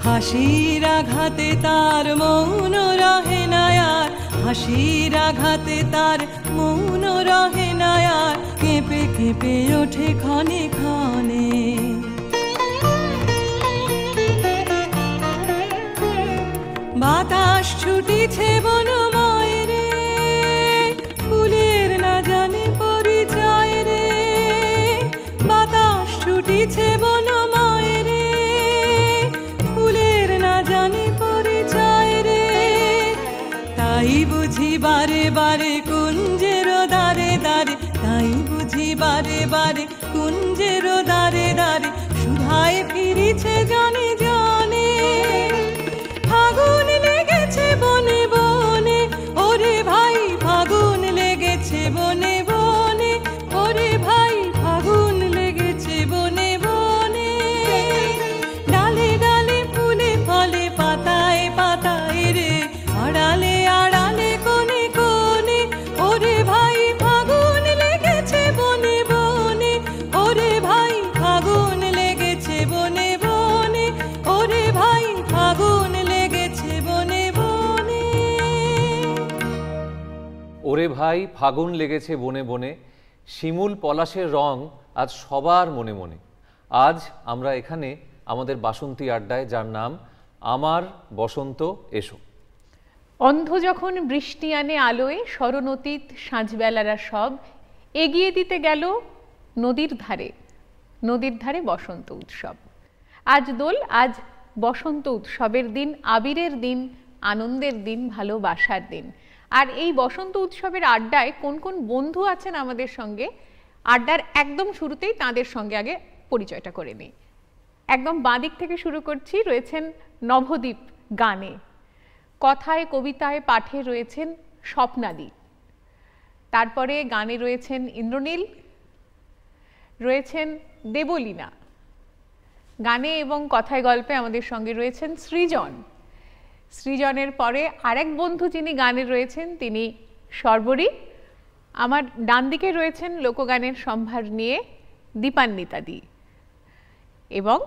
হাসির আঘাতে তার মৌন রহে না আর, হাসির আঘাতে তার মৌন রহে না আর, কেঁপে কেঁপে ওঠে ক্ষণে ক্ষণে। বাতাস ছুটিছে বনময় রে, ফুলের না জানে পরিচয় রে। বাতাস ছুটিছে বনময় রে, ফুলের না জানে পরিচয় রে। তাই বুঝি বারে বারে কুঞ্জের দ্বারে দ্বারে, তাই বুঝি বারে বারে কুঞ্জের দ্বারে দ্বারে, সুধায় ফিরিছে জনে জনে। ফাগুন লেগেছে বনে বনে, ওরে ভাই ফাগুন লেগেছে বনে বনে, ওরে ভাই ফাগুন লেগেছে বনে বনে। ডালে ডালে ফুলে ফলে পাতায় পাতায় রে, আড়ালে আড়ালে কোণে কোণে, ওরে ভাই ফাগুন লেগেছে বনে বনে, ওরে ভাই ফাগুন লেগেছে বনে বনে, ওরে ভাই ফাগুন লেগেছে বনে বনে। ওরে ভাই ফাগুন লেগেছে বনে বনে, শিমুল পলাশের রং আজ সবার মনে মনে। আজ আমরা এখানে আমাদের বাসন্তী আড্ডায়, যার নাম আমার বসন্ত এসো। অন্ধ যখন বৃষ্টি আনে আলোয়, শরণতীত সাঁঝবেলারা সব এগিয়ে দিতে গেল নদীর ধারে, নদীর ধারে বসন্ত উৎসব। আজ দোল, আজ বসন্ত উৎসবের দিন, আবিরের দিন, আনন্দের দিন, ভালোবাসার দিন। আর এই বসন্ত উৎসবের আড্ডায় কোন কোন বন্ধু আছেন আমাদের সঙ্গে, আড্ডার একদম শুরুতেই তাদের সঙ্গে আগে পরিচয়টা করে নিই। একদম বাঁদিক থেকে শুরু করছি, রয়েছেন নবদ্বীপ গানে, কথায় কবিতায় পাঠে রয়েছেন স্বপ্নাদি, তারপরে গানে রয়েছেন ইন্দ্রনীল, রয়েছেন দেবলীনা, গানে এবং কথায় গল্পে আমাদের সঙ্গে রয়েছেন সৃজন। সৃজনের পরে আরেক বন্ধু যিনি গানে রয়েছেন তিনি শর্বরী। আমার ডান দিকে রয়েছেন লোকগানের সম্ভার নিয়ে দীপান্বিতা দি, এবং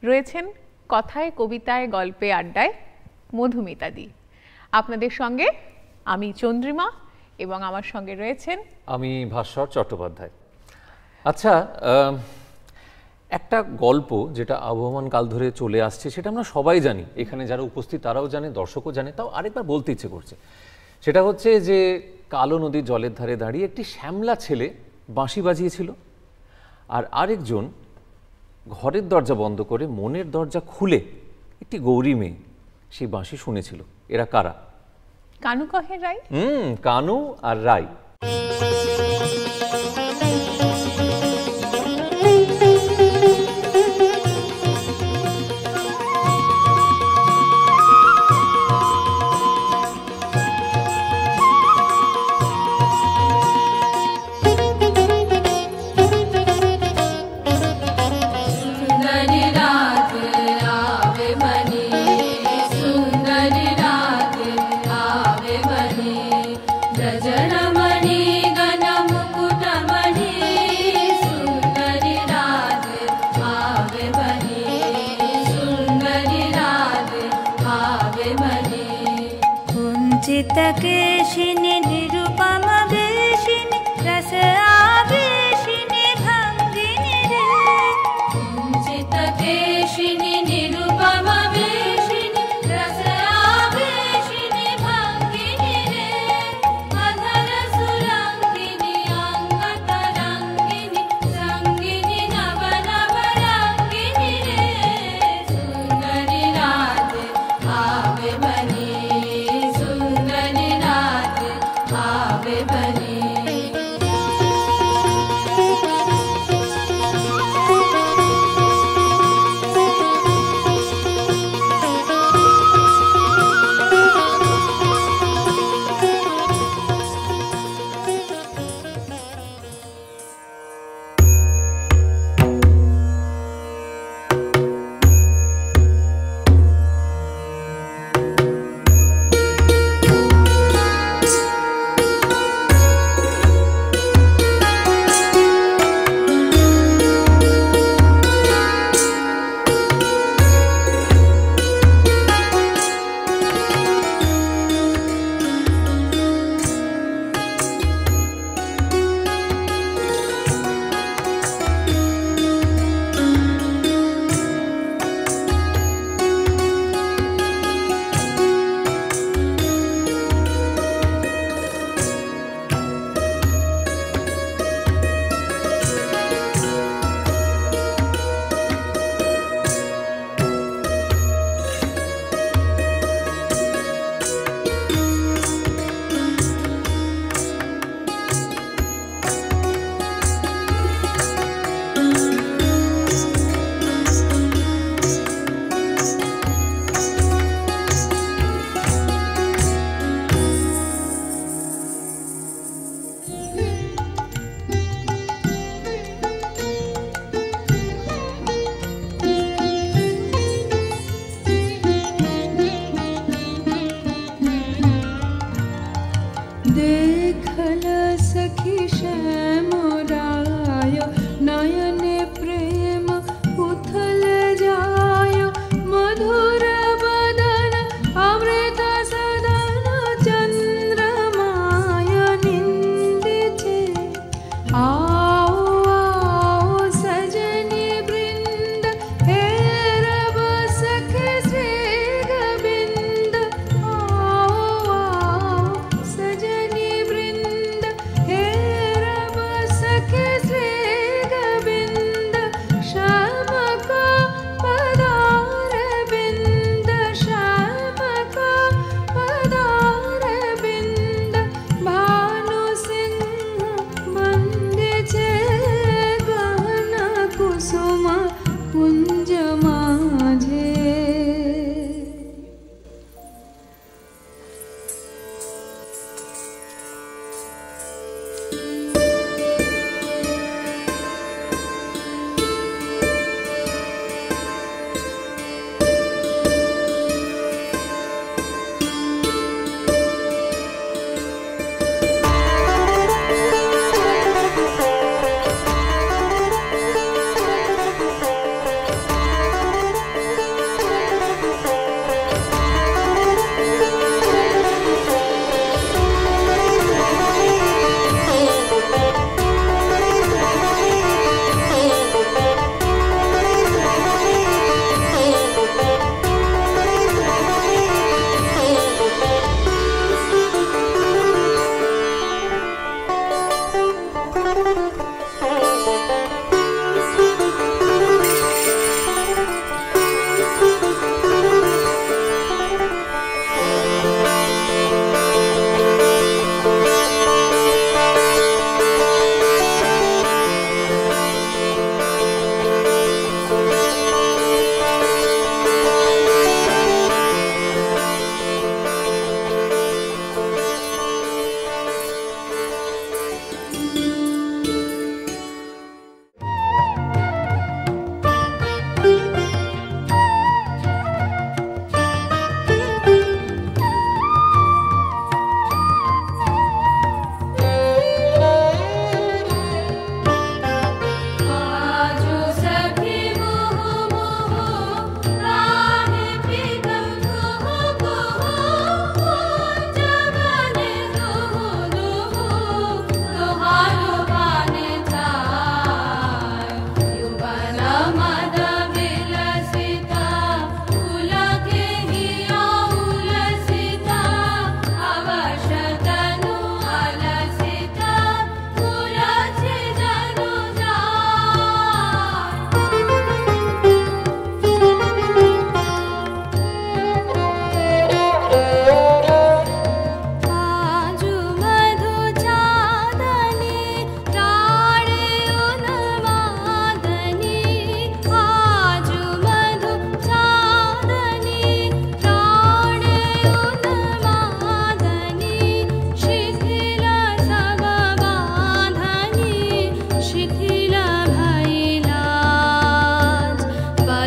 রয়েছেন কথায় কবিতায় গল্পে আড্ডায় মধুমিতা দি। আপনাদের সঙ্গে আমি চন্দ্রিমা এবং আমার সঙ্গে রয়েছেন আমি ভাস্বর চট্টোপাধ্যায়। আচ্ছা, একটা গল্প যেটা আবহমান কাল ধরে চলে আসছে, সেটা আমরা সবাই জানি, এখানে যারা উপস্থিত তারাও জানে, দর্শকও জানে, তাও আরেকবার বলতে ইচ্ছে করছে। সেটা হচ্ছে যে কালো নদীর জলের ধারে দাঁড়িয়ে একটি শ্যামলা ছেলে বাঁশি বাজিয়েছিল, আর আরেকজন ঘরের দরজা বন্ধ করে মনের দরজা খুলে একটি গৌরী মেয়ে সেই বাঁশি শুনেছিল। এরা কারা? কানু কহে রায়। কানু আর রায়। केशिनी निरुपम वेशिनी रस आवेशिनी भंगिनी रे। कुंचित केशिनी निरुपम वेशिनी रस आवेशिनी भंगिनी रे। अधर सुरंगिनी अंग तरंगिनी संगिनी नव नव रंगिनी रे। सुंदरी रात आवे बनी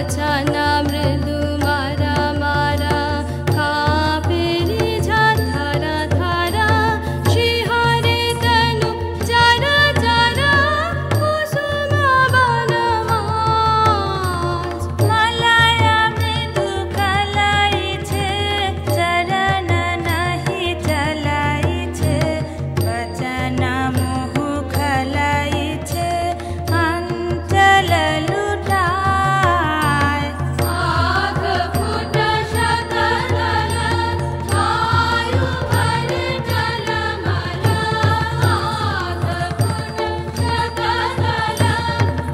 बचना मृदु मारा मारा कापे ऋझा धारा धारा शिहरे तनु जरा जरा कुसुम बनमाज मलया मृदु कलाइछे चरण नहीं चलाइछे बचना मोह खलाइछे अंचल लुटाय आग फुट शकल वायु भर टलमल आग फुट शकल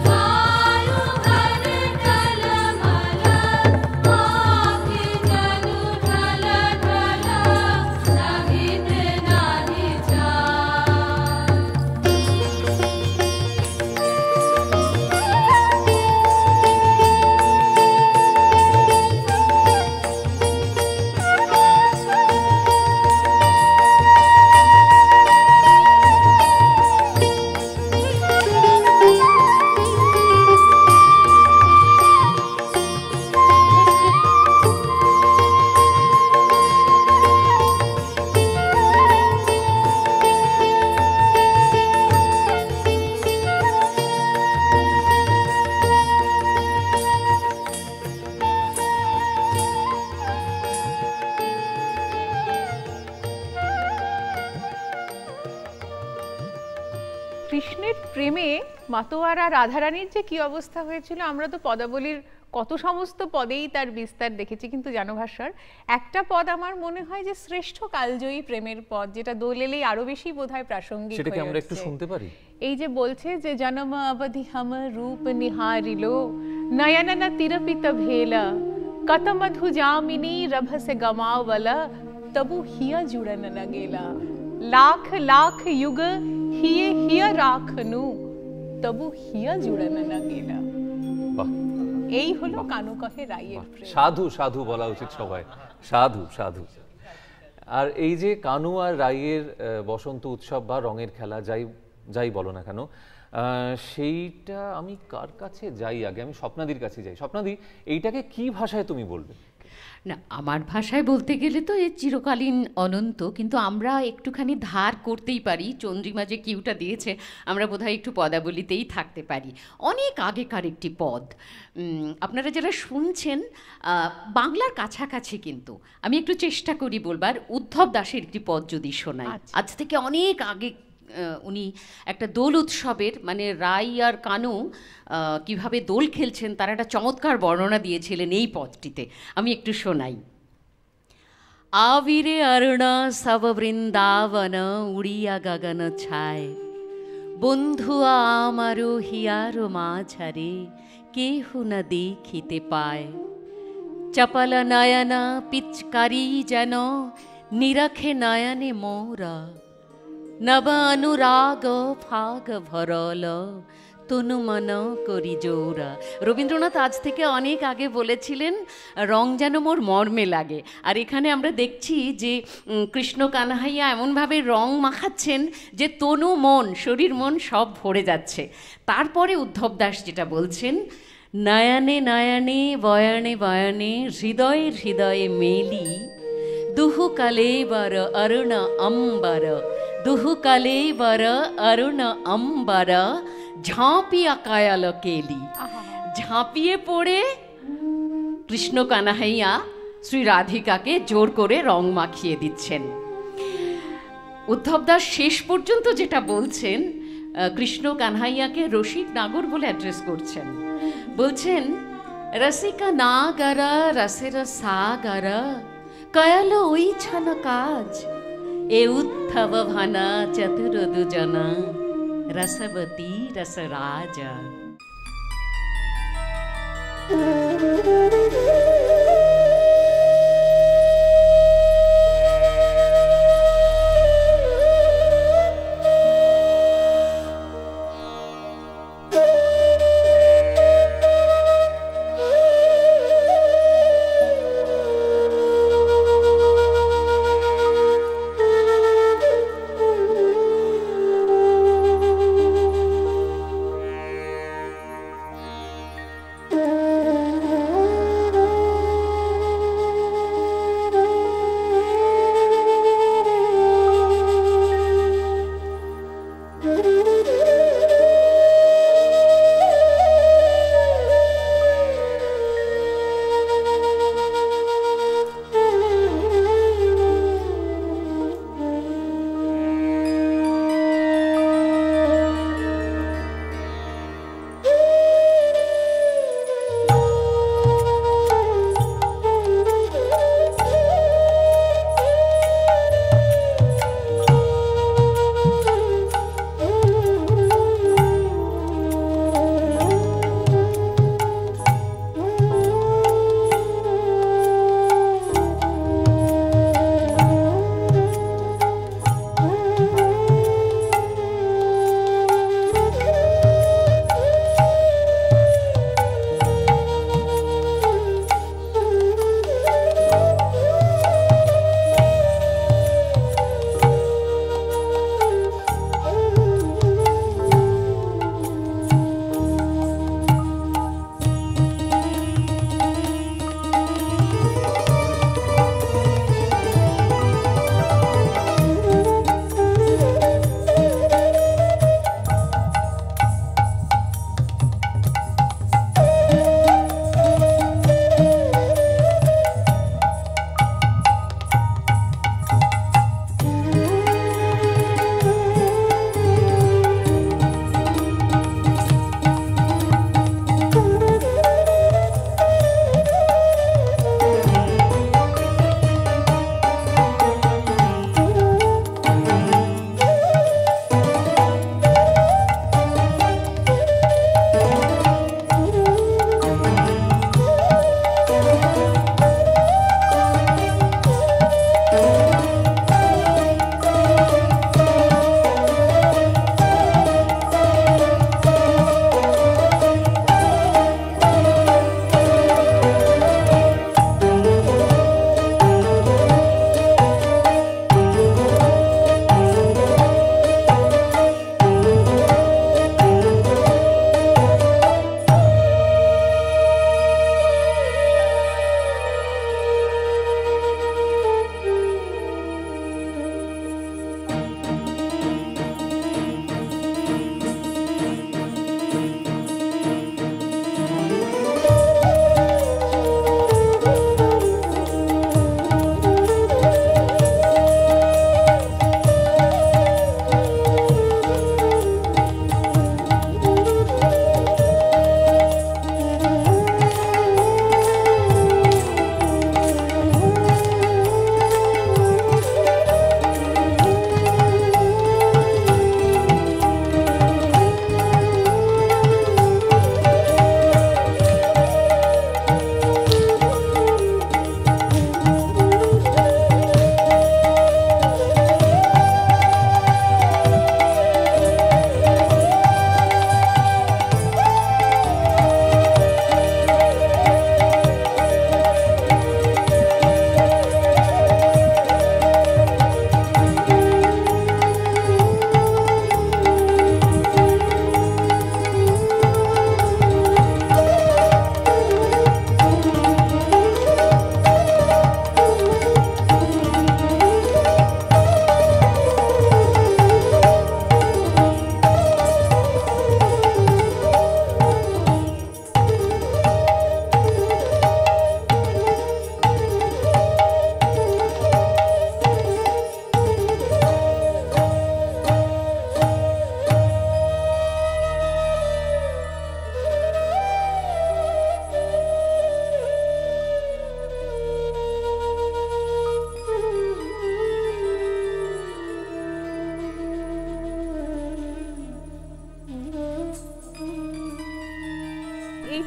वायु भर टलमल आँखि जनु ढल ढल सहित नाही কৃষ্ণের প্রেমে মাতোয়ারা রাধারানীর যে কি অবস্থা হয়েছিল আমরা তো পদাবলীর কত সমস্ত পদেই তার বিস্তার দেখেছি, কিন্তু জানো ভাস্বর, একটা পদ আমার মনে হয় যে শ্রেষ্ঠ কালজয়ী প্রেমের পদ, যেটা দোলেলেই আরো বেশি বোধহয় প্রাসঙ্গিক। সেটাকে আমরা একটু শুনতে পারি? এই যে বলছে যে জনম অবধি হম রূপ নিহারিলো নয়নন তিরপিত ভেলা কত মধু जामिनी रभ से गमावला तबु हिया जुड़न न गेला लाख लाख युग हिये हिया राखनु तबु हिया जुड़न न गेला। বাহ, এই হলো কানু কহে রাইয়ের প্রেম। সাধু সাধু বলা উচিত সবাই, সাধু সাধু। আর এই যে কানু আর রাইয়ের বসন্ত উৎসব বা রঙের খেলা, যাই যাই বলো না কেন, সেইটা আমি কার কাছে যাই আগে? আমি স্বপ্নাদির কাছে যাই। স্বপ্নাদি, এইটাকে কি ভাষায় তুমি বলবে? না, আমার ভাষায় বলতে গেলে তো এ চিরকালীন অনন্ত, কিন্তু আমরা একটুখানি ধার করতেই পারি। চন্দ্রিমা যে কিউটা দিয়েছে, আমরা বোধহয় একটু পদাবলিতেই থাকতে পারি। অনেক আগেকার একটি পদ, আপনারা যারা শুনছেন বাংলার কাছাকাছি, কিন্তু আমি একটু চেষ্টা করি বলবার। উদ্ধব দাসের একটি পদ যদি শোনাই, আজ থেকে অনেক আগে উনি একটা দোল উৎসবের, মানে রাই আর কানু কিভাবে দোল খেলছেন তার একটা চমৎকার বর্ণনা দিয়েছিলেন এই পদটিতে। আমি একটু শোনাই। আবিরে অরুণ সব বৃন্দাবন উড়িয়া গগন ছায় বন্ধুয়া আমারো হিয়ারো মাঝারে কেহু না দেখিতে পায় চপল নয়না পিচকারি যেন নিরখে নয়নে মোরা নব অনুরাগ ফাগ ভরল তনু মন করি জোরা। রবীন্দ্রনাথ আজ থেকে অনেক আগে বলেছিলেন রং যেন মোর মর্মে লাগে। আর এখানে আমরা দেখছি যে কৃষ্ণ কানহাইয়া এমনভাবে রং মাখাচ্ছেন যে তনু মন, শরীর মন সব ভরে যাচ্ছে। তারপরে উদ্ধব দাস যেটা বলছেন, নয়নে নয়নে বয়নে বয়নে হৃদয়ে হৃদয়ে মেলি দুহু কালে বর অরুণ অম্বর দুহু কালে বর অরুণ অম্বর ঝাঁপিয়া কায়াল কেলি। ঝাঁপিয়ে পড়ে কৃষ্ণ কানাহাইয়া শ্রী রাধিকাকে জোর করে রং মাখিয়ে দিচ্ছেন। উদ্ধব দাস শেষ পর্যন্ত যেটা বলছেন, কৃষ্ণ কানহাইয়াকে রসিক নাগর বলে অ্যাড্রেস করছেন। বলছেন, রসিকা নাগরা রসের সাগরা কয়াল ওই ছান কাজ এ উদ্ধব ভানা চতুর দুজনা রসবতী রসরাজা।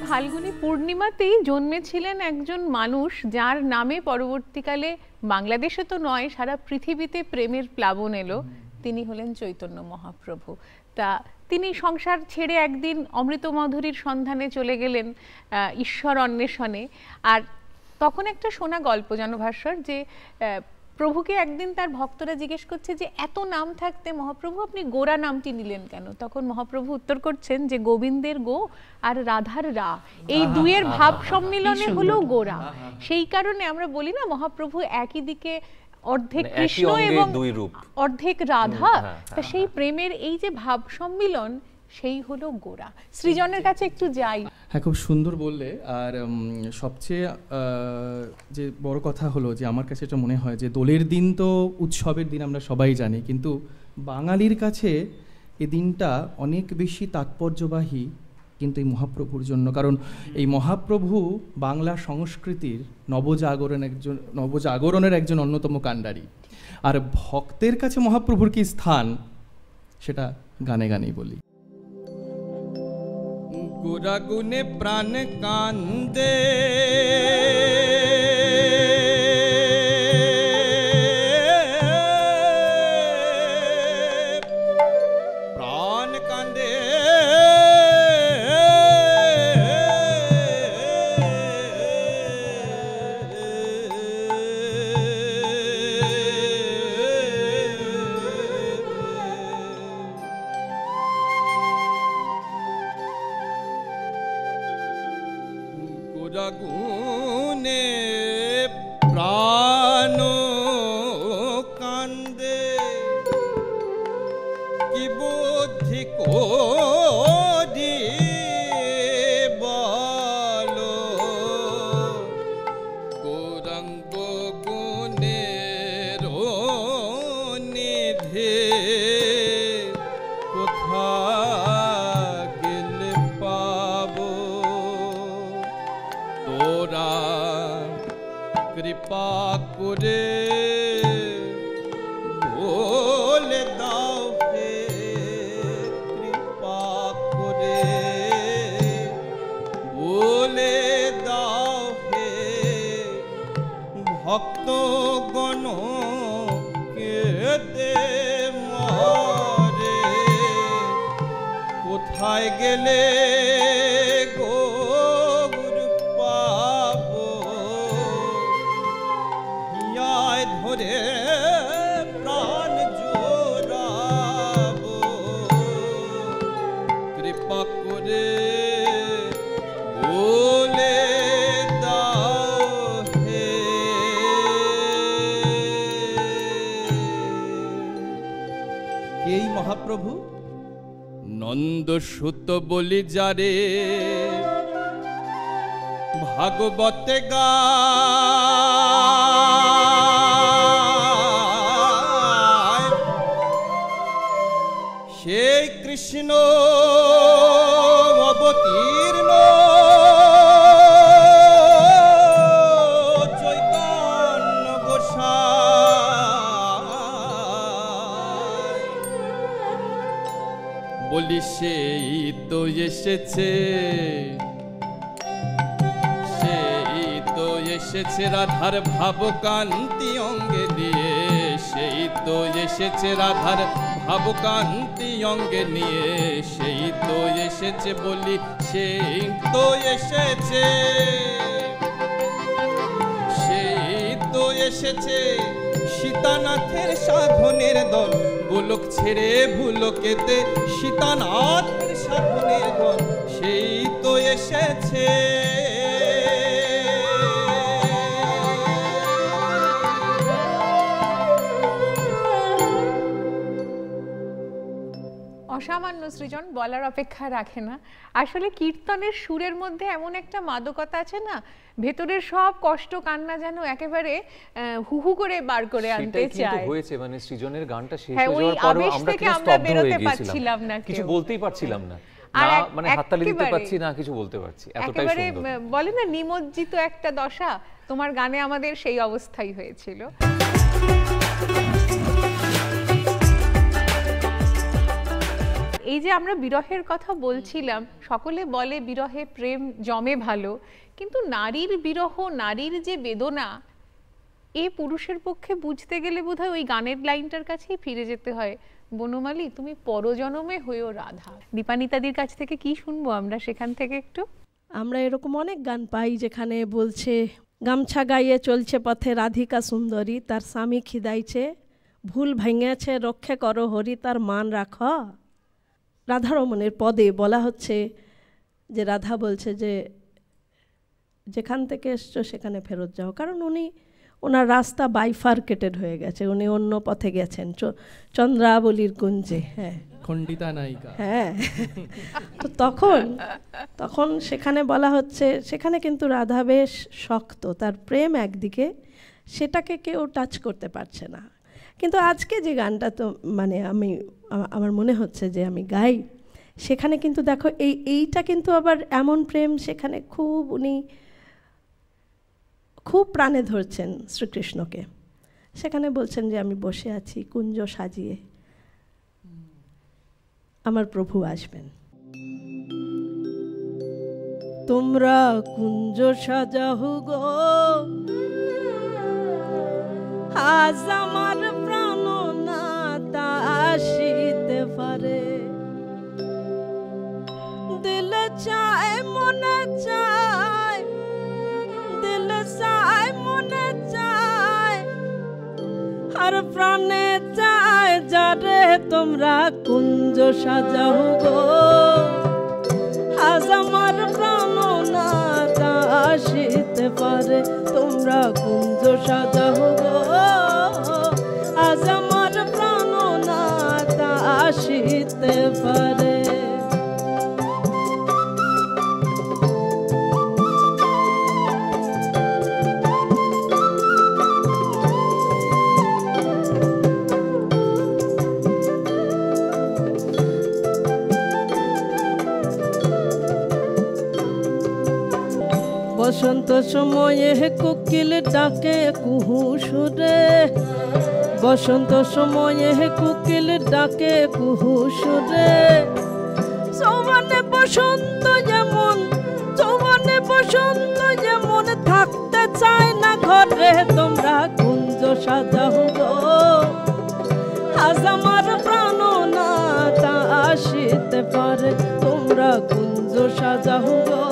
ফাল্গুনী পূর্ণিমাতেই জন্মেছিলেন একজন মানুষ যার নামে পরবর্তীকালে বাংলাদেশে তো নয় সারা পৃথিবীতে প্রেমের প্লাবন এলো। তিনি হলেন চৈতন্য মহাপ্রভু। তা তিনি সংসার ছেড়ে একদিন অমৃত মধুরীর সন্ধানে চলে গেলেন ঈশ্বর অন্বেষণে। আর তখন একটা শোনা গল্প জানো ভাস্বর, যে প্রভুকে একদিন তার ভক্তরা জিজ্ঞেস করছে যে এত নাম থাকতে মহাপ্রভু আপনি গোরা নামটি নিলেন কেন? তখন মহাপ্রভু উত্তর করছেন যে গোবিন্দের গো আর রাধার রা, এই দুয়ের ভাব সম্মিলনে হলো গোরা। সেই কারণে আমরা বলি না মহাপ্রভু একই দিকে অর্ধেক কৃষ্ণ এবং অর্ধেক রাধা, তা সেই প্রেমের এই যে ভাব সম্মিলন সেই হলো গোরা। সৃজনের কাছে একটু যাই। হ্যাঁ, খুব সুন্দর বললে। আর সবচেয়ে যে বড় কথা হলো যে আমার কাছে এটা মনে হয় যে দোলের দিন তো উৎসবের দিন আমরা সবাই জানি, কিন্তু বাঙালির কাছে এই দিনটা অনেক বেশি তাৎপর্যবাহী কিন্তু এই মহাপ্রভুর জন্য। কারণ এই মহাপ্রভু বাংলা সংস্কৃতির নবজাগরণের একজন অন্যতম কাণ্ডারি। আর ভক্তের কাছে মহাপ্রভুর কি স্থান সেটা গানে গানেই বলি। গুণে প্রাণ কান্দে প্রাণ কান্দে গুণে প্রাণ কান্দে কি বুদ্ধি কোডি বলো গৌরাঙ্গ গুণের নিধে কোথা গেলে পাবো তোরা কৃপা করে বলে দাও হে কৃপা করে বলে দাও হে ভক্তগণ কেতে মরে কোথায় গেলে ধরে প্রাণ জোড়াবো কৃপা করে বলে দাও হে। এই মহাপ্রভু নন্দসুত বলি যারে ভাগবতে গা সেই কৃষ্ণ অবতীর্ণ চৈতন্য গোসাই বলি সেই তো এসেছে, সেই তো এসেছে রাধার ভাবকান্তি অঙ্গে নিয়ে, সেই তো এসেছে রাধার ভাবকান্তি অঙ্গে নিয়ে, সেই তো এসেছে বলি সেই তো এসেছে, সেই তো এসেছে সীতানাথের সাধনের দল, গোলক ছেড়ে ভুলকেতে সীতানাথের সাধনের দল, সেই তো এসেছে। অসামান্য সৃজন, বলার অপেক্ষা রাখে না। আসলে কীর্তনের সুরের মধ্যে এমন একটা মাদকতা আছে না, ভেতরের সব কষ্ট কান্না যেন একেবারে হুহু করে বার করে আনতে চায়। সেটাই কিন্তু হয়েছে, মানে সৃজনের গানটা শেষ হয়ে যাওয়ার পরও আমরা কি স্তব্ধ হয়ে গিয়েছিলাম, কিছু বলতেই পারছিলাম না, না মানে হাততালি দিতে পারছি না, কিছু বলতে পারছি, এতটাই সুন্দর। বলে না নিমজ্জিত একটা দশা, তোমার গানে আমাদের সেই অবস্থাই হয়েছিল। এই যে আমরা বিরহের কথা বলছিলাম, সকলে বলে বিরহে প্রেম জমে ভালো, কিন্তু নারীর বিরহ, নারীর যে বেদনা, এ পুরুষের পক্ষে বুঝতে গেলে বোধহয় ওই গানের লাইনটার কাছেই ফিরে যেতে হয়, বনমালী তুমি পরজনমে হয়েও রাধা। দীপানিতাদির কাছ থেকে কি শুনবো আমরা সেখান থেকে একটু? আমরা এরকম অনেক গান পাই যেখানে বলছে, গামছা গাইয়ে চলছে পথে রাধিকা সুন্দরী, তার স্বামী খিদাইছে, ভুল ভাঙিয়াছে রক্ষে করো হরি, তার মান রাখ। রাধারমণের পদে বলা হচ্ছে যে রাধা বলছে যে যেখান থেকে এসছো সেখানে ফেরত যাও, কারণ ওনার রাস্তা বাইফার্কেটেড হয়ে গেছে, উনি অন্য পথে গেছেন চন্দ্রাবলীর কুঞ্জে। হ্যাঁ, খণ্ডিতা নায়িকা। হ্যাঁ, তো তখন সেখানে বলা হচ্ছে, সেখানে কিন্তু রাধা বেশ শক্ত, তার প্রেম একদিকে, সেটাকে কেউ টাচ করতে পারছে না। কিন্তু আজকে যে গানটা তো মানে আমার মনে হচ্ছে যে আমি গাই, সেখানে কিন্তু দেখো এইটা কিন্তু আবার এমন প্রেম, সেখানে উনি খুব প্রাণে ধরছেন শ্রীকৃষ্ণকে। সেখানে বলছেন যে আমি বসে আছি কুঞ্জ সাজিয়ে, আমার প্রভু আসবেন। তোমরা কুঞ্জ সাজাহু গো, আজ আমার প্রাণনাথ আসিতে পারে, দিল চায় মনে চায়, দিল চায় মনে চায়, আর প্রাণে চায় যারে তোমরা কুঞ্জ সাজাও গো, আজ আমার প্রাণনাথ আসিতে পারে, তোমরা কুঞ্জ সাজাও গো, আজ আমার প্রাণনাথ আসিতে পারে। বসন্ত সময়ে কোকিল ডাকে কুহু সুরে, বসন্ত সময়ে কোকিল ডাকে কুহু সুরে, যৌবনে বসন্ত যেমন, যৌবনে বসন্ত যেমন থাকতে চায় না ঘরে, তোমরা কুঞ্জ সাজাও গো, আজ আমার প্রাণনাথ আসিতে পারে, তোমরা কুঞ্জ সাজাও গো,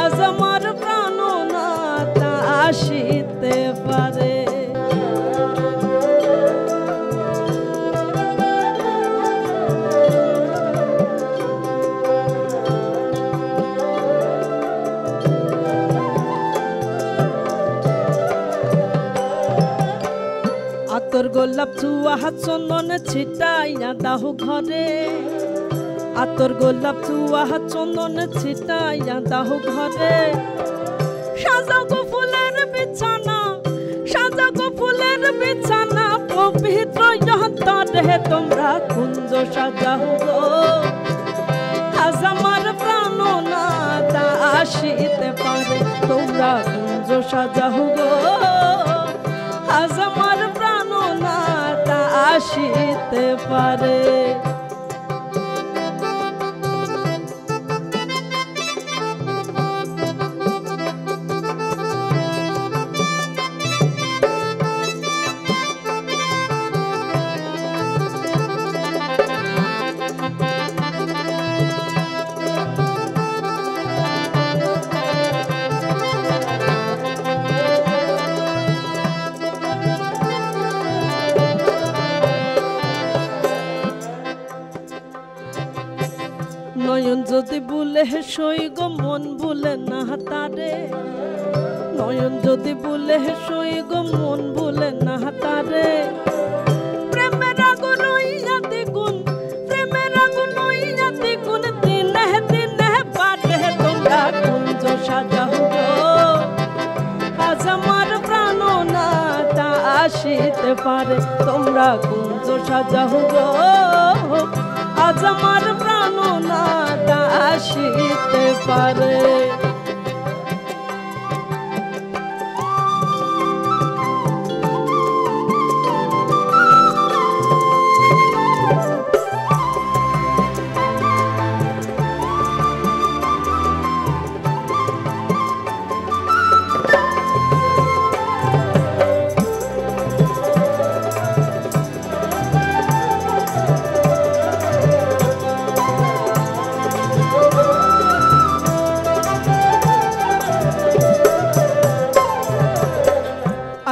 আজ আমার প্রাণনাথ আসিতে পারে। আতর গোলাপ চুয়া হাত চন্দন ছিটাইয়া দাও ঘরে, আতর গোলাপ চুয়া হাত চন্দন ছিটাইয়া দাও ঘরে, সাজাও গো ফুলের বিছানা, সাজাও গো ফুলের বিছানা, পবিত্র অন্তরে তোমরা কুঞ্জ সাজাও গো, আজ আমার প্রাণনাথ আসিতে পারে, তোমরা কুঞ্জ সাজাও গো, আজ আমার প্রাণনাথ আসিতে পারে। নয়ন যদি বলে সই গো মন বলে না তারে, নয়ন যদি বলে সই গো মন বলে না তারে, প্রেমের আগুন হইয়া দ্বিগুণ, প্রেমের আগুন হইয়া দ্বিগুণ, দিনে দিনে বাড়ে, তোমরা কুঞ্জ সাজাও গো, আজ আমার প্রাণনাথ আসিতে পারে, তোমরা কুঞ্জ সাজাও গো, আজ আমার প্রাণনাথ আসিতে পারে।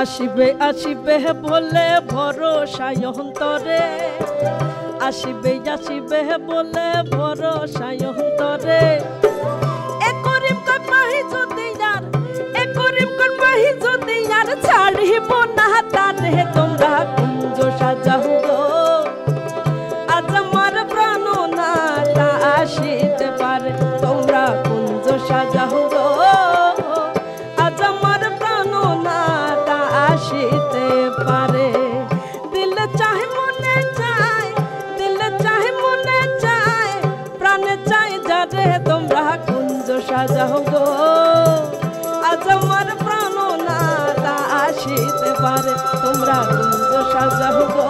আসিবে আসিবে বলে ভরসায় অন্তরে, আসিবে আসিবে বলে ভরসায় অন্তরে। এ করিম কর্মাহি যদি আর, এ করিম কর্মাহি যদি আর ছাড়িব না তারে তোমরা কুঞ্জ সাজাও গো। আজ আমার প্রাণ নাটা আসিতে পারে তোমরা কুঞ্জ সাজাও গো। আজ আমার প্রাণ নাটা আসিতে পারে। দিল চাহে মনে চায়, দিল চাহে মনে চায়, প্রাণে চায় যারে তোমরা কুঞ্জ সাজাও গো। আজ আমার প্রাণ নাটা আসিতে পারে তোমরা কুঞ্জ সাজাও গো।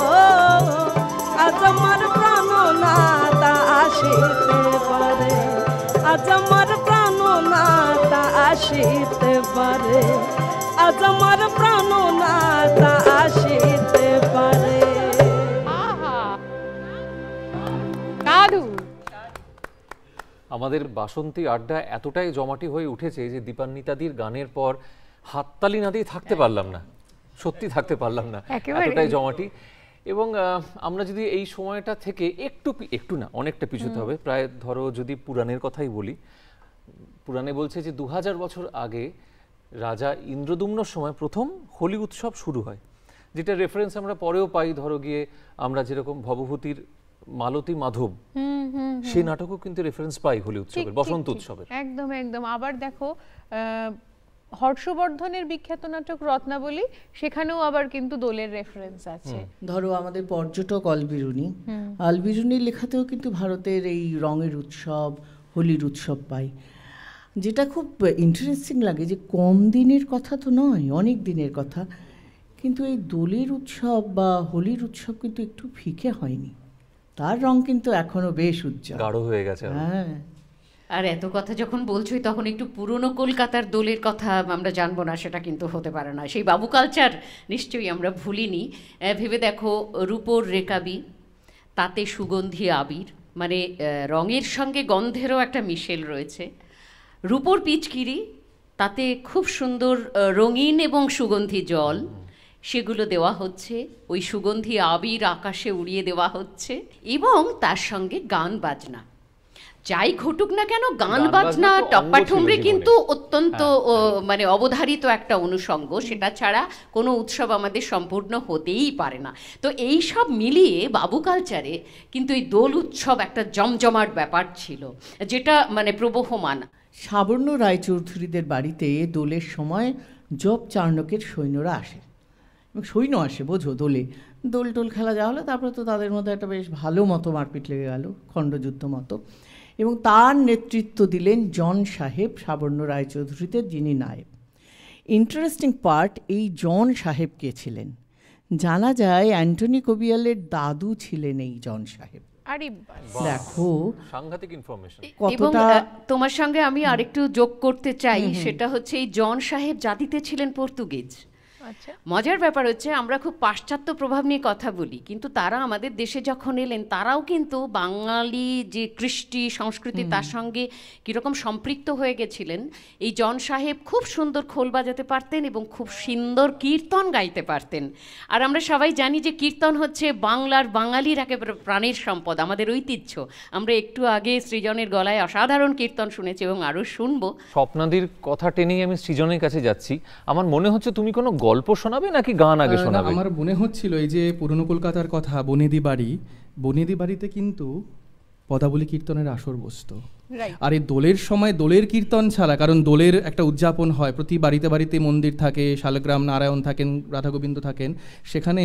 আজ আমার প্রাণ নাটা আসিতে পারে, আজ আমার প্রাণ নাটা আসিতে পারে, আজ আমার প্রাণ নাটা আসিতে পারে। আহা দারুণ। আমাদের বাসন্তী আড্ডা এতটাই জমাটি হয়ে উঠেছে যে দীপান্বিতাদির গানের পর হাততালি না দিয়ে থাকতে পারলাম না, সত্যি থাকতে পারলাম না, একেবারেই। এতটাই জমাটি। এবং আমরা যদি এই সময়টা থেকে একটু না অনেকটা পিছুতে হবে, প্রায় ধরো যদি পুরাণের কথাই বলি, পুরাণে বলছে যে 2000 বছর আগে রাজা ইন্দ্রদুম্নর সময় প্রথম হোলি উৎসব শুরু হয়, যেটা রেফারেন্স আমরা পরেও পাই। ধরো গিয়ে আমরা যেরকম ভবভূতির মালতী মাধব, সেই নাটকও কিন্তু রেফারেন্স পাই হোলি উৎসবের, বসন্ত উৎসবের। একদম একদম। আবার দেখো হর্ষবর্ধনের বিখ্যাত নাটক রত্নাবলী, সেখানেও আবার কিন্তু দোলের রেফারেন্স আছে। ধরো আমাদের পর্যটক অলবিরুনি, অলবিরুনির লেখাতেও কিন্তু ভারতের এই রঙের উৎসব, হোলির উৎসব পাই। যেটা খুব ইন্টারেস্টিং লাগে যে কম দিনের কথা তো নয়, অনেক দিনের কথা, কিন্তু এই দোলের উৎসব বা হোলির উৎসব কিন্তু একটু ফিকে হয়নি, তার রং কিন্তু এখনো বেশ উজ্জ্বল, গাঢ় হয়ে গেছে। হ্যাঁ। আর এত কথা যখন বলছোই তখন একটু পুরনো কলকাতার দোলের কথা আমরা জানবো না সেটা কিন্তু হতে পারে না। সেই বাবু কালচার নিশ্চয়ই আমরা ভুলিনি। ভেবে দেখো, রূপোর রেকাবি, তাতে সুগন্ধি আবির, মানে রঙের সঙ্গে গন্ধেরও একটা মিশেল রয়েছে। রূপোর পিচকিরি, তাতে খুব সুন্দর রঙিন এবং সুগন্ধি জল, সেগুলো দেওয়া হচ্ছে, ওই সুগন্ধি আবির আকাশে উড়িয়ে দেওয়া হচ্ছে, এবং তার সঙ্গে গান বাজনা। যাই ঘটুক না কেন, গান বাজনা টপ্পাঠুমরি কিন্তু অত্যন্ত মানে অবধারিত একটা অনুষঙ্গ, সেটা ছাড়া কোনো উৎসব আমাদের সম্পূর্ণ হতেই পারে না। তো এই সব মিলিয়ে বাবু কালচারে কিন্তু এই দোল উৎসব একটা জমজমাট ব্যাপার ছিল, যেটা মানে প্রবহমান। সাবর্ণ রায়চৌধুরীদের বাড়িতে দোলের সময় জপ চার্ণকের সৈন্যরা আসে, এবং সৈন্য আসে বোঝো দোলে, দোল টোল খেলা যা হলো, তারপরে তো তাদের মধ্যে একটা বেশ ভালো মতো মারপিট লেগে গেল, খণ্ডযুদ্ধ মতো, এবং তার নেতৃত্ব দিলেন জন সাহেব সাবর্ণ রায়চৌধুরীদের, যিনি নায়েব। ইন্টারেস্টিং পার্ট, এই জন সাহেব কে ছিলেন জানা যায় অ্যান্টনি কবিয়ালের দাদু ছিলেন এই জন সাহেব। আরে দেখো সাংঘাতিক ইনফরমেশন। এবং তোমার সঙ্গে আমি আরেকটু যোগ করতে চাই, সেটা হচ্ছে এই জন সাহেব জাতিতে ছিলেন পর্তুগিজ। আচ্ছা, মজার ব্যাপার হচ্ছে আমরা খুব পাশ্চাত্য প্রভাব নিয়ে কথা বলি, কিন্তু তারা আমাদের দেশে যখন এলেন তারাও কিন্তু বাঙালি যে কৃষ্টি সংস্কৃতি তার সঙ্গে কীরকম সম্পৃক্ত হয়ে গেছিলেন। এই জন সাহেব খুব সুন্দর খোল বাজাতে পারতেন এবং খুব সুন্দর কীর্তন গাইতে পারতেন। আর আমরা সবাই জানি যে কীর্তন হচ্ছে বাংলার বাঙালির একেবারে প্রাণের সম্পদ, আমাদের ঐতিহ্য। আমরা একটু আগে সৃজনের গলায় অসাধারণ কীর্তন শুনেছি এবং আরও শুনবো। স্বপ্নাদির কথা টেনেই আমি সৃজনের কাছে যাচ্ছি। আমার মনে হচ্ছে তুমি কোনো গল্প শোনাবে নাকি গান আগে শোনাবে? আমার মনে হচ্ছিল এই যে পুরনো কলকাতার কথা, বনেদি বাড়ি, বনেদি বাড়িতে কিন্তু পদাবলী কীর্তনের আসর বসতো। আর এই দোলের সময় দোলের কীর্তন ছাড়া, কারণ দোলের একটা উদযাপন হয়, প্রতি বাড়িতে বাড়িতে মন্দির থাকে, শালগ্রাম নারায়ণ থাকেন, রাধা গোবিন্দ থাকেন, সেখানে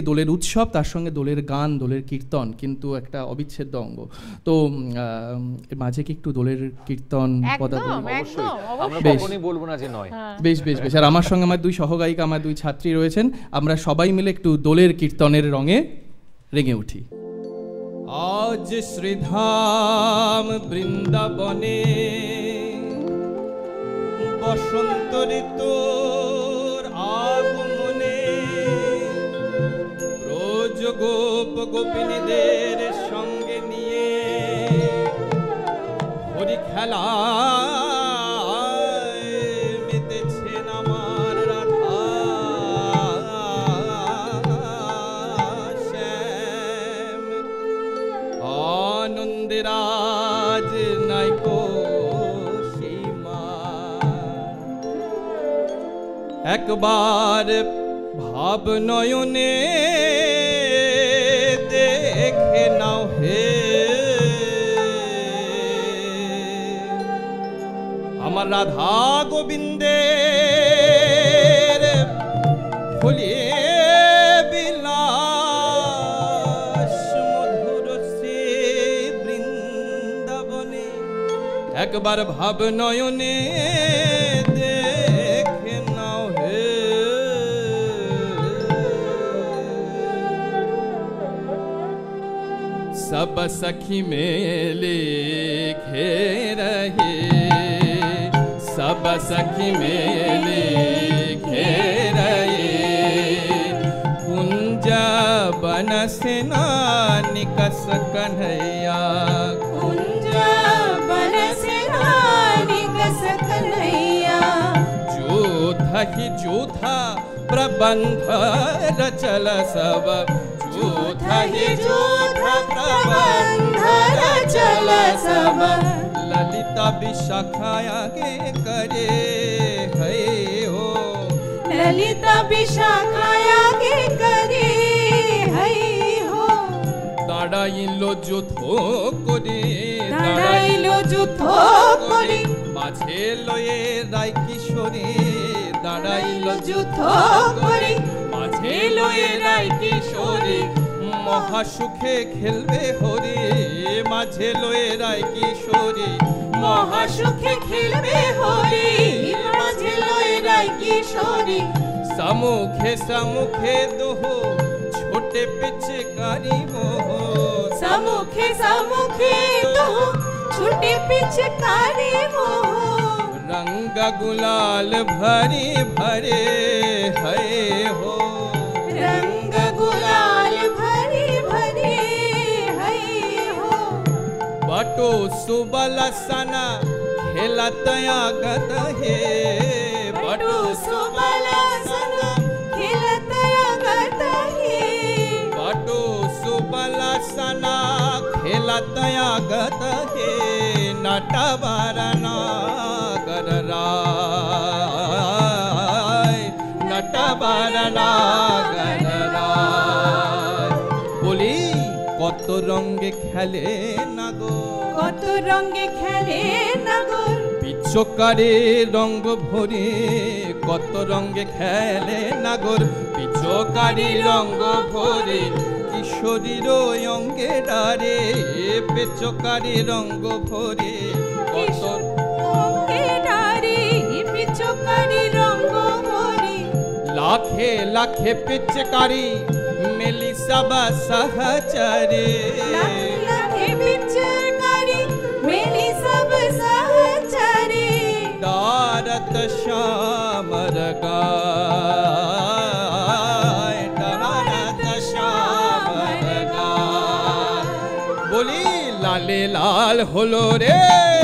দোলের উৎসব, তার সঙ্গে দোলের গান, দোলের কীর্তন কিন্তু একটা অবিচ্ছেদ্য অঙ্গ। তো মাঝে কি একটু দোলের কীর্তন পদাবলী? আমরা কখনোই বলবো না যে নয়। বেশ বেশ বেশ। আর আমার সঙ্গে আমার দুই সহগায়িকা, আমার দুই ছাত্রী রয়েছেন, আমরা সবাই মিলে একটু দোলের কীর্তনের রঙে রেঙে উঠি। আজ শ্রীধাম বৃন্দাবনে বসন্ত ঋতুর আগমনে ব্রজ গোপ গোপিনীদের সঙ্গে নিয়ে হরি খেলা মেতেছেন আমার রাধা একবার ভাব নয়নে দেখে নাও হে আমার রাধা গোবিন্দের ফুলিয়ে বিলাস মধুর সে বৃন্দাবনে একবার ভাব নয়নে দেখে নাও হে सब सखी मेले घेर रहे सब सखी मेले घेर रहे कुंज बन से निकस कन्हैया कुंज बन से निकस कन्हैया जोधा ही जोधा प्रबंध रचल सब जोधा ही जोधा प्रबंध रचल सब ललिता विशाखाया के करे है हो ललिता विशाखाया के करे है हो दाड़ाइलो जुथो करे दाड़ाइलो जुथो करे माझे लये राय किशोरी दाड़ाइलो जुथो करे माझे लये राय किशोरी মহাসুখে খেলবে হরি মাঝে লয়ে রায় কিশোরী মহাসুখে খেলবে হরি মাঝে লয়ে রায় কিশোরী সমুখে সমুখে দোহ ছোটে পিচকারি মোহ সমুখে সমুখে দোহ ছোটে পিচকারি মোহ रंग गुलाल भरी भरे है हो रंग गुलाल भरी भरे है हो बटो सुबल सना खेलत आगत हे बटो सुबल सना खेलत आगत हे बटो सुबल सना खेलत आगत हे नटवरना नटवरना বলি কত রঙে খেলে নাগো কত রঙে খেলে নাগর পিচকারে রঙ ভরে কত রঙে খেলে নাগর পিচকারি রঙ ভরে কিশোরীর অঙ্গে ডারে পিচকারি রঙ ভরে কত অঙ্গে ডারে পিচকারি রঙ ভরে लाखे लाखे पिचकारी मिली सब सहचरे लाखे पिचकारी मिली सब सहचरे डारत श्यामर गाय डारत श्यामर गाय बोली लाले लाल होलो रे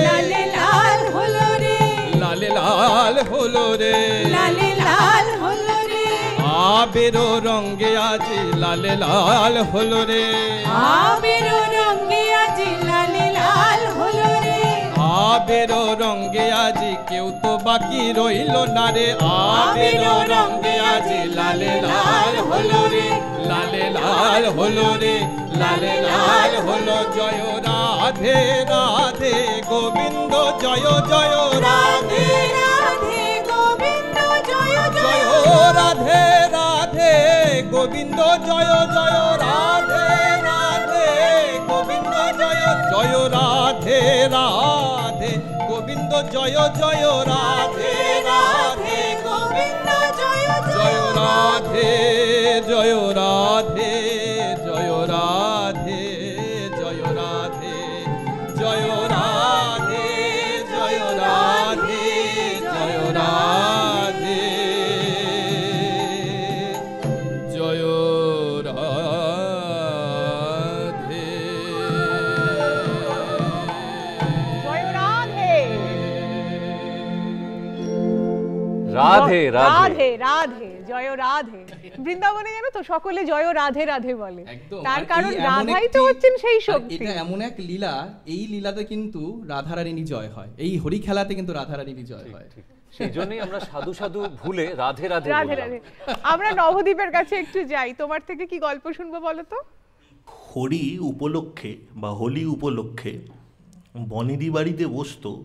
लाले लाल होलो रे लाले लाल होलो रे लाले लाल होलो আবেরো রঙে আজি লালে লাল হলো রে আবেরো রঙে আজি লালে লাল হলো রে আবেরো রঙে আজি কেউ তো বাকি রইলো না রে আবেরো রঙে আজি লালে লাল হলো রে লালে লাল হলো রে লালে লাল হলো জয় রাধে রাধে গোবিন্দ জয় জয় রাধে রাধে গোবিন্দ জয় জয় রাধে রাধে গোবিন্দ জয় জয় রাধে রাধে গোবিন্দ জয় জয় রাধে রাধে গোবিন্দ জয় জয় রাধে রাধে গোবিন্দ জয় জয় রাধে জয় রাধে জয় রাধে জয় রাধে জয় রাধে জয় রাধে জয় রাধে জয় রাধে জয় রাধে। রাধে রাধে রাধে রাধে জয় রাধে। বৃন্দাবনে জানো তো সকলে জয় রাধে রাধে বলে, একদম। তার আর কারণ এই এমন রাধাই তো একটি- হচ্ছেন সেই আর শক্তি। এটা এমন এক লীলা, এই লীলাতে কিন্তু রাধারানী জয় হয়, এই হরি খেলাতে কিন্তু রাধারানী জয় হয়। সেই জন্যই আমরা সাধু সাধু ভুলে রাধে রাধে রাধে বললাম। রাধে। আমরা নবদ্বীপের কাছে একটু যাই, তোমার থেকে কি গল্প শুনবো বলো তো? হরি উপলক্ষে বা হোলি উপলক্ষে বনেদি বাড়িতে বসতো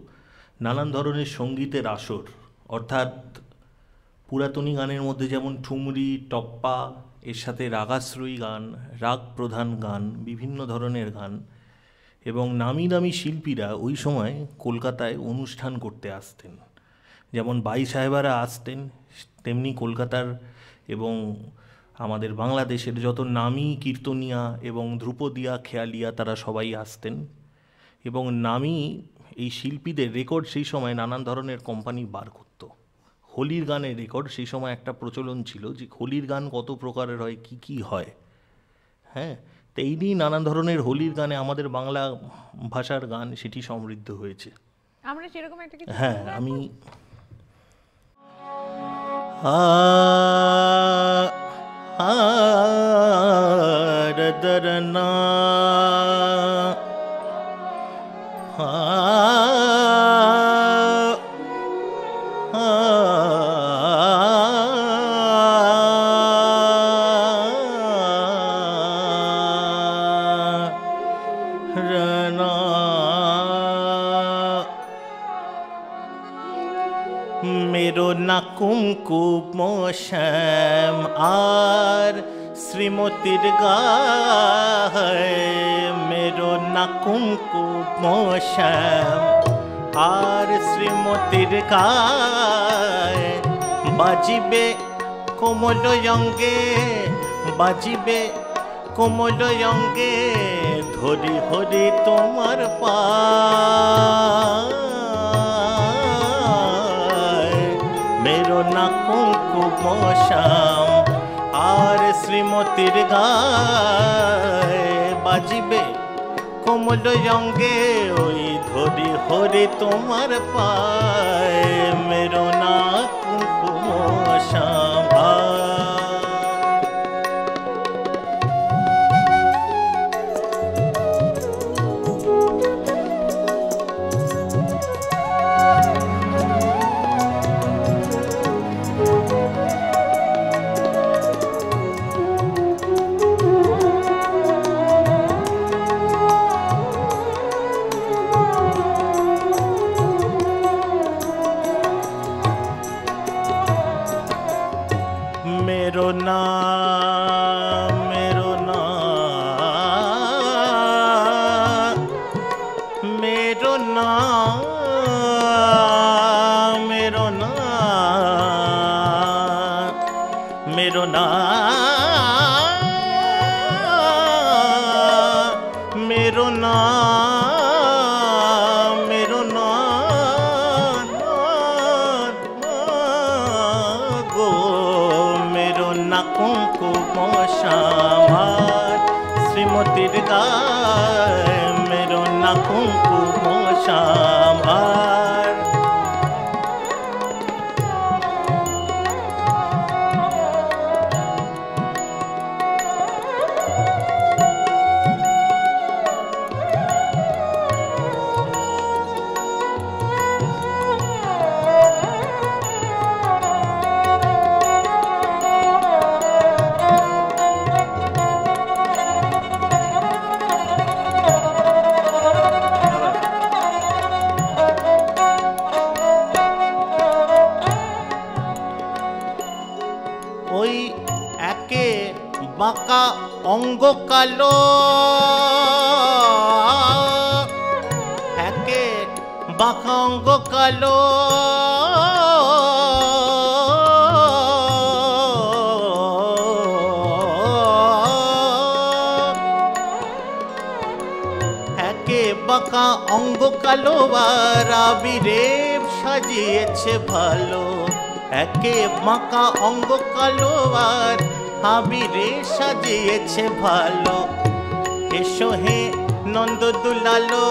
নানান ধরনের সঙ্গীতের আসর, অর্থাৎ পুরাতনী গানের মধ্যে যেমন ঠুমরি, টপ্পা, এর সাথে রাগাশ্রয়ী গান, রাগ প্রধান গান, বিভিন্ন ধরনের গান, এবং নামি দামি শিল্পীরা ওই সময় কলকাতায় অনুষ্ঠান করতে আসতেন। যেমন বাই সাহেবারা আসতেন, তেমনি কলকাতার এবং আমাদের বাংলাদেশের যত নামী কীর্তনিয়া এবং ধ্রুপদিয়া, খেয়ালিয়া তারা সবাই আসতেন। এবং নামী এই শিল্পীদের রেকর্ড সেই সময় নানান ধরনের কোম্পানি বার করত। হোলির গানের রেকর্ড সেই সময় একটা প্রচলন ছিল যে হোলির গান কত প্রকারের হয়, কি কি হয়, হ্যাঁ। তো এই নিয়েই নানান ধরনের হোলির গানে আমাদের বাংলা ভাষার গান সেটি সমৃদ্ধ হয়েছে। আমরা সেরকম একটা কিছু হ্যাঁ, শুনবো আমি রদরনা मेरो না কুমকুম শ্যাম আর শ্রীমতীর গায়, मेरो না কুমকুম শ্যাম আর শ্রীমতীর গায়, বাজিবে কোমল অঙ্গে, বাজিবে কোমল অঙ্গে, ধরি হরি তোমার পায়, मेरो না কুমকুম শ্যাম আর শ্রীমতীর গায়, বাজিবে কোমল অঙ্গে, ওই ধরি হরি তোমার পায়, मेरो না কুমকুম শ্যাম। मेरो ना मेरो ना मेरो ना मेरो ना मेरो ना मेरो ना मेरो ना गो मेरो না কুমকুম শ্যাম আর শ্রীমতীর গায়, मेरो না কুমকুম শ্যাম আর ওই একে বাঁকা অঙ্গ কালো, একে বাঁকা অঙ্গ কালো, একে বাঁকা অঙ্গ কালো আর আবিরে সাজিয়েছে ভালো, একে বাঁকা অঙ্গ কালো আর আবিরে সাজিয়েছে ভালো, এসো হে নন্দ দুলালো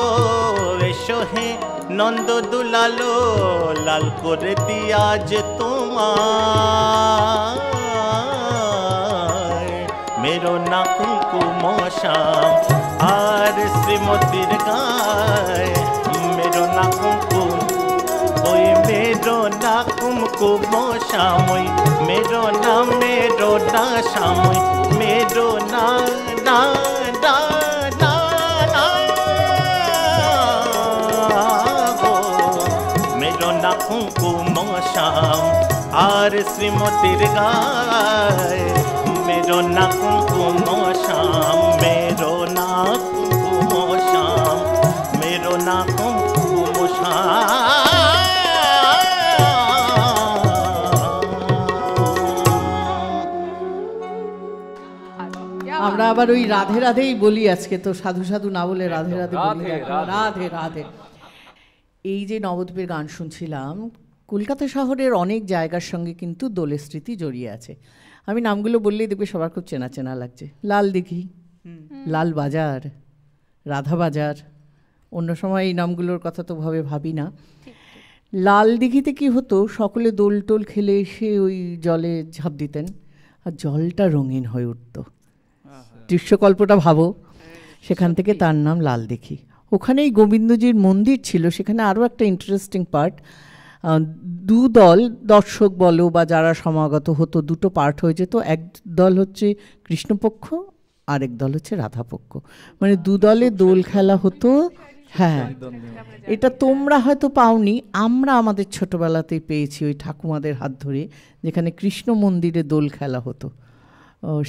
এসো হে নন্দ দুলালো লাল করে দিয়া যে তোমার মেরো না কুমকুম শ্যাম আর শ্রীমতীর গায় মেরো না কুমকুম ওই মেরো না কুমকুম শ্যাম ওই মেরো না শ্যাম ওই মেরো না না না না না গো মেরো না কুমকুম শ্যাম আর শ্রীমতীর গায় मेरो ना कुमकुम श्याम मेरो ना कुमकुम श्याम मेरो ना कुमकुम আমরা আবার ওই রাধে রাধেই বলি আজকে, তো সাধু সাধু না বলে রাধে রাধে বলি। রাধে রাধে। এই যে নবদ্বীপের গান শুনছিলাম, কলকাতা শহরের অনেক জায়গার সঙ্গে কিন্তু দোলের স্মৃতি জড়িয়ে আছে। আমি নামগুলো বললেই দেখবে সবার খুব চেনা চেনা লাগছে। লাল দিঘি, লাল বাজার, রাধা বাজার, অন্য সময় এই নামগুলোর কথা তো ভাবি না। লাল দিঘিতে কি হতো, সকলে দোল টোল খেলে এসে ওই জলে ঝাঁপ দিতেন আর জলটা রঙিন হয়ে উঠত। দৃশ্যকল্পটা ভাবো, সেখান থেকে তার নাম লাল দিঘি। ওখানেই গোবিন্দজির মন্দির ছিল। সেখানে আরও একটা ইন্টারেস্টিং পার্ট, দু দল দর্শক বলো বা যারা সমাগত হতো, দুটো পার্ট হয়ে যেত। এক দল হচ্ছে কৃষ্ণপক্ষ, আরেক দল হচ্ছে রাধাপক্ষ, মানে দু দলে দোল খেলা হতো। হ্যাঁ, এটা তোমরা হয়তো পাওনি, আমরা আমাদের ছোটোবেলাতেই পেয়েছি ওই ঠাকুমাদের হাত ধরে, যেখানে কৃষ্ণ মন্দিরে দোল খেলা হতো।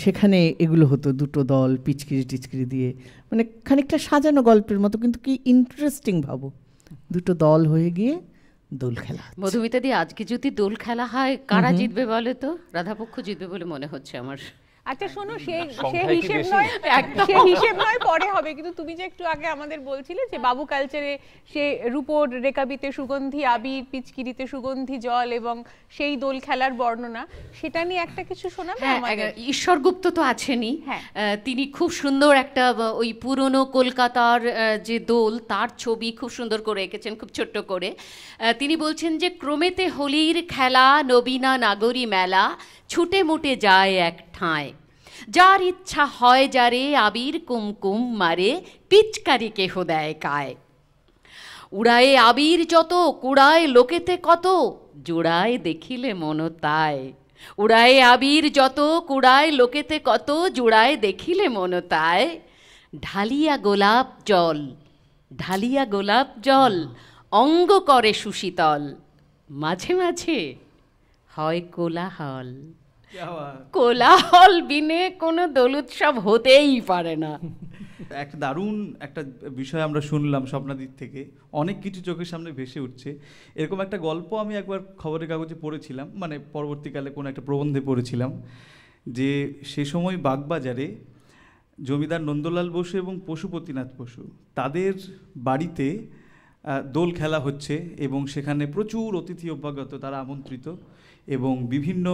সেখানে এগুলো হতো, দুটো দল পিচকিরি টিচকিরি দিয়ে, মানে খানিকটা সাজানো গল্পের মতো, কিন্তু কি ইন্টারেস্টিং ভাবো, দুটো দল হয়ে গিয়ে দোল খেলা। মধুমিতা দি, আজকে যদি দোল খেলা হয় কারা জিতবে বলে তো? রাধাপক্ষ জিতবে বলে মনে হচ্ছে আমার। আচ্ছা শোনো, সে হিসেব নয় পরে হবে, কিন্তু তুমি যে একটু আগে আমাদের বলছিলে যে বাবু কালচারে সে রূপোর রেকাবিতে সুগন্ধি আবির, পিচকিরিতে সুগন্ধি জল এবং সেই দোল খেলার বর্ণনা, সেটা নিয়ে একটা কিছু শোনাবে আমাদের? ঈশ্বর গুপ্ত তো আছেনই, তিনি খুব সুন্দর একটা ওই পুরনো কলকাতার যে দোল তার ছবি খুব সুন্দর করে এঁকেছেন, খুব ছোট্ট করে। তিনি বলছেন যে ক্রমেতে হোলির খেলা নবীনা নাগরী মেলা ছুটে মুটে যায় এক ঠাঁয়, যার ইচ্ছা হয় যারে আবির কুমকুম মারে পিচকারি কেহ দেয় কায়, উড়ায়ে আবির যত কুড়ায় লোকেতে কত, জোড়ায় দেখিলে মন তাই, উড়ায়ে আবির যত কুড়ায় লোকেতে কত, জোড়ায় দেখিলে মন তাই, ঢালিয়া গোলাপ জল, ঢালিয়া গোলাপ জল অঙ্গ করে সুশীতল, মাঝে মাঝে হয় কোলাহল। কোলাহল বিনে কোনো দোল উৎসব হতেই পারে না। একটা দারুণ একটা বিষয় আমরা শুনলাম স্বপ্নাদির থেকে, অনেক কিছু চোখের সামনে ভেসে উঠছে। এরকম একটা গল্প আমি একবার খবরের কাগজে পড়েছিলাম, মানে পরবর্তীকালে কোনো একটা প্রবন্ধে পড়েছিলাম, যে সে সময় বাগবাজারে জমিদার নন্দলাল বসু এবং পশুপতিনাথ বসু তাদের বাড়িতে দোল খেলা হচ্ছে এবং সেখানে প্রচুর অতিথি অভ্যাগত, তারা আমন্ত্রিত এবং বিভিন্ন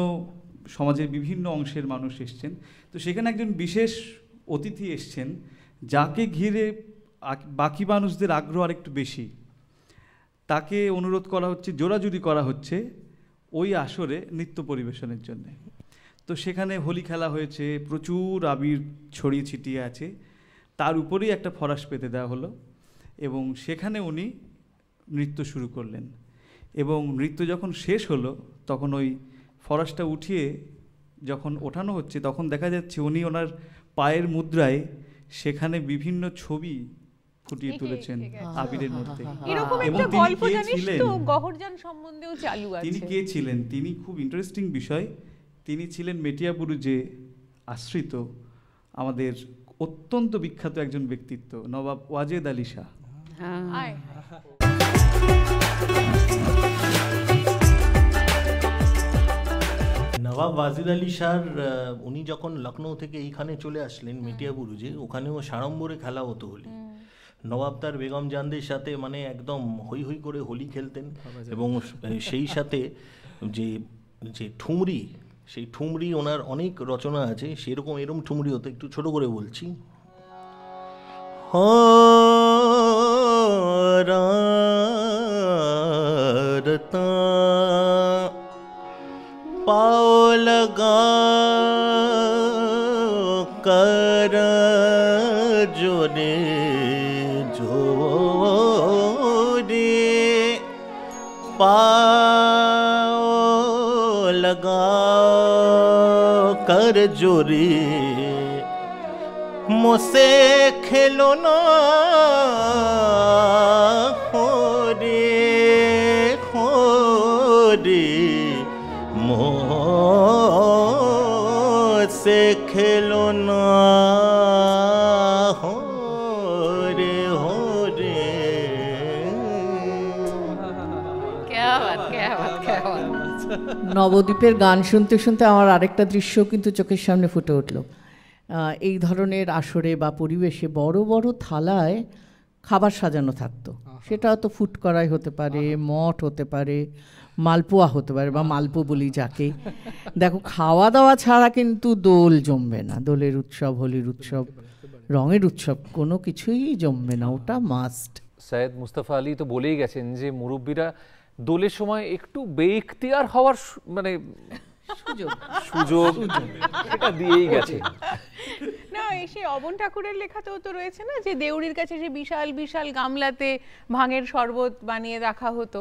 সমাজের বিভিন্ন অংশের মানুষ এসছেন। তো সেখানে একজন বিশেষ অতিথি এসছেন যাকে ঘিরে বাকি মানুষদের আগ্রহ আরেকটু বেশি। তাকে অনুরোধ করা হচ্ছে, জোরাজুরি করা হচ্ছে ওই আসরে নৃত্য পরিবেশনের জন্য। তো সেখানে হোলি খেলা হয়েছে, প্রচুর আবির ছড়িয়ে ছিটিয়ে আছে, তার উপরেই একটা ফরাস পেতে দেওয়া হলো এবং সেখানে উনি নৃত্য শুরু করলেন। এবং নৃত্য যখন শেষ হলো তখন ওই ফরাসটা উঠিয়ে যখন ওঠানো হচ্ছে তখন দেখা যাচ্ছে উনি ওনার পায়ের মুদ্রায় সেখানে বিভিন্ন ছবি ফুটিয়ে তুলেছেন আবিরের মধ্যে। এবং তিনি কে ছিলেন, গহরজান সম্বন্ধেও চালু আছে। তিনি কে ছিলেন, তিনি খুব ইন্টারেস্টিং বিষয়, তিনি ছিলেন মেটিয়াবুরুজে আশ্রিত আমাদের অত্যন্ত বিখ্যাত একজন ব্যক্তিত্ব, নবাব ওয়াজেদ আলী শাহ। নবাব ওয়াজেদ আলী শাহ উনি যখন লখনৌ থেকে এইখানে চলে আসলেন মেটিয়াবুরুজে, ওখানেও সাড়ম্বরে খেলা হতো হোলি। নবাব তার বেগম জানদের সাথে মানে একদম হই হই করে হোলি খেলতেন এবং সেই সাথে যে যে ঠুমরি, সেই ঠুমরি ওনার অনেক রচনা আছে, সেরকম এরকম ঠুমরি হতো, একটু ছোট করে বলছি। शरारता पाओ लगा कर जोरे जोरे पाओ लगा कर जोरे मोसे खेलो ना हो रे मोसे खेलो ना हो रे क्या बात क्या बात क्या बात। নবদ্বীপের গান শুনতে শুনতে আমার আরেকটা দৃশ্য কিন্তু চোখের সামনে ফুটে উঠল। এই ধরনের আসরে বা পরিবেশে বড় বড় থালায় খাবার সাজানো থাকতো। সেটা হয়তো ফুট কড়াই হতে পারে, মঠ হতে পারে, মালপোয়া হতে পারে বা মালপো বলি যাকে। দেখো, খাওয়া দাওয়া ছাড়া কিন্তু দোল জমবে না। দোলের উৎসব, হোলির উৎসব, রঙের উৎসব কোনো কিছুই জমবে না, ওটা মাস্ট। সৈয়দ মুস্তাফা আলী তো বলেই গেছেন যে মুরব্বীরা দোলের সময় একটু বেইখতিয়ার হওয়ার মানে সুযোগ সেটা দিয়েই গেছে। না, সেই অবন ঠাকুরের লেখাতেও তো রয়েছে না যে দেউড়ির কাছে যে বিশাল বিশাল গামলাতে ভাঙের শরবত বানিয়ে রাখা হতো।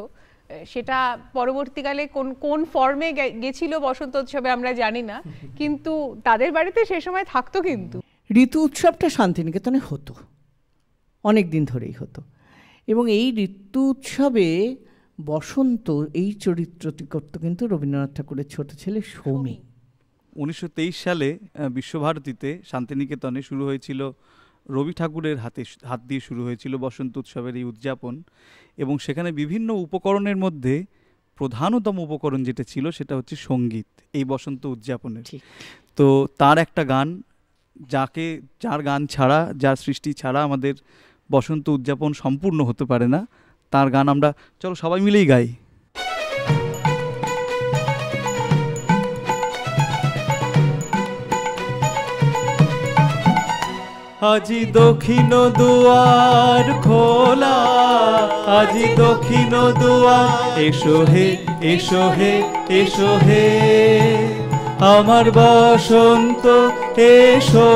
সেটা পরবর্তীকালে কোন কোন ফর্মে গেছিল বসন্ত উৎসবে আমরা জানি না, কিন্তু তাদের বাড়িতে সেই সময় থাকতো। কিন্তু ঋতু উৎসবটা শান্তিনিকেতনে হতো, অনেক দিন ধরেই হতো। এবং এই ঋতু উৎসবে বসন্ত এই চরিত্রটি করত কিন্তু রবীন্দ্রনাথ ঠাকুরের ছোট ছেলে সৌমি। 1923 সালে বিশ্বভারতীতে শান্তিনিকেতনে শুরু হয়েছিল, রবি ঠাকুরের হাত দিয়ে শুরু হয়েছিল বসন্ত উৎসবের এই উদযাপন। এবং সেখানে বিভিন্ন উপকরণের মধ্যে প্রধানতম উপকরণ যেটা ছিল সেটা হচ্ছে সঙ্গীত, এই বসন্ত উদযাপনের। তো তার একটা গান, যার গান ছাড়া, যার সৃষ্টি ছাড়া আমাদের বসন্ত উদযাপন সম্পূর্ণ হতে পারে না, তার গান আমরা চলো সবাই মিলেই গাই। আজি দক্ষিণ দুয়ার খোলা, আজি দক্ষিণ দুয়ার, এসো হে এসো হে এসো হে আমার বসন্ত এসো।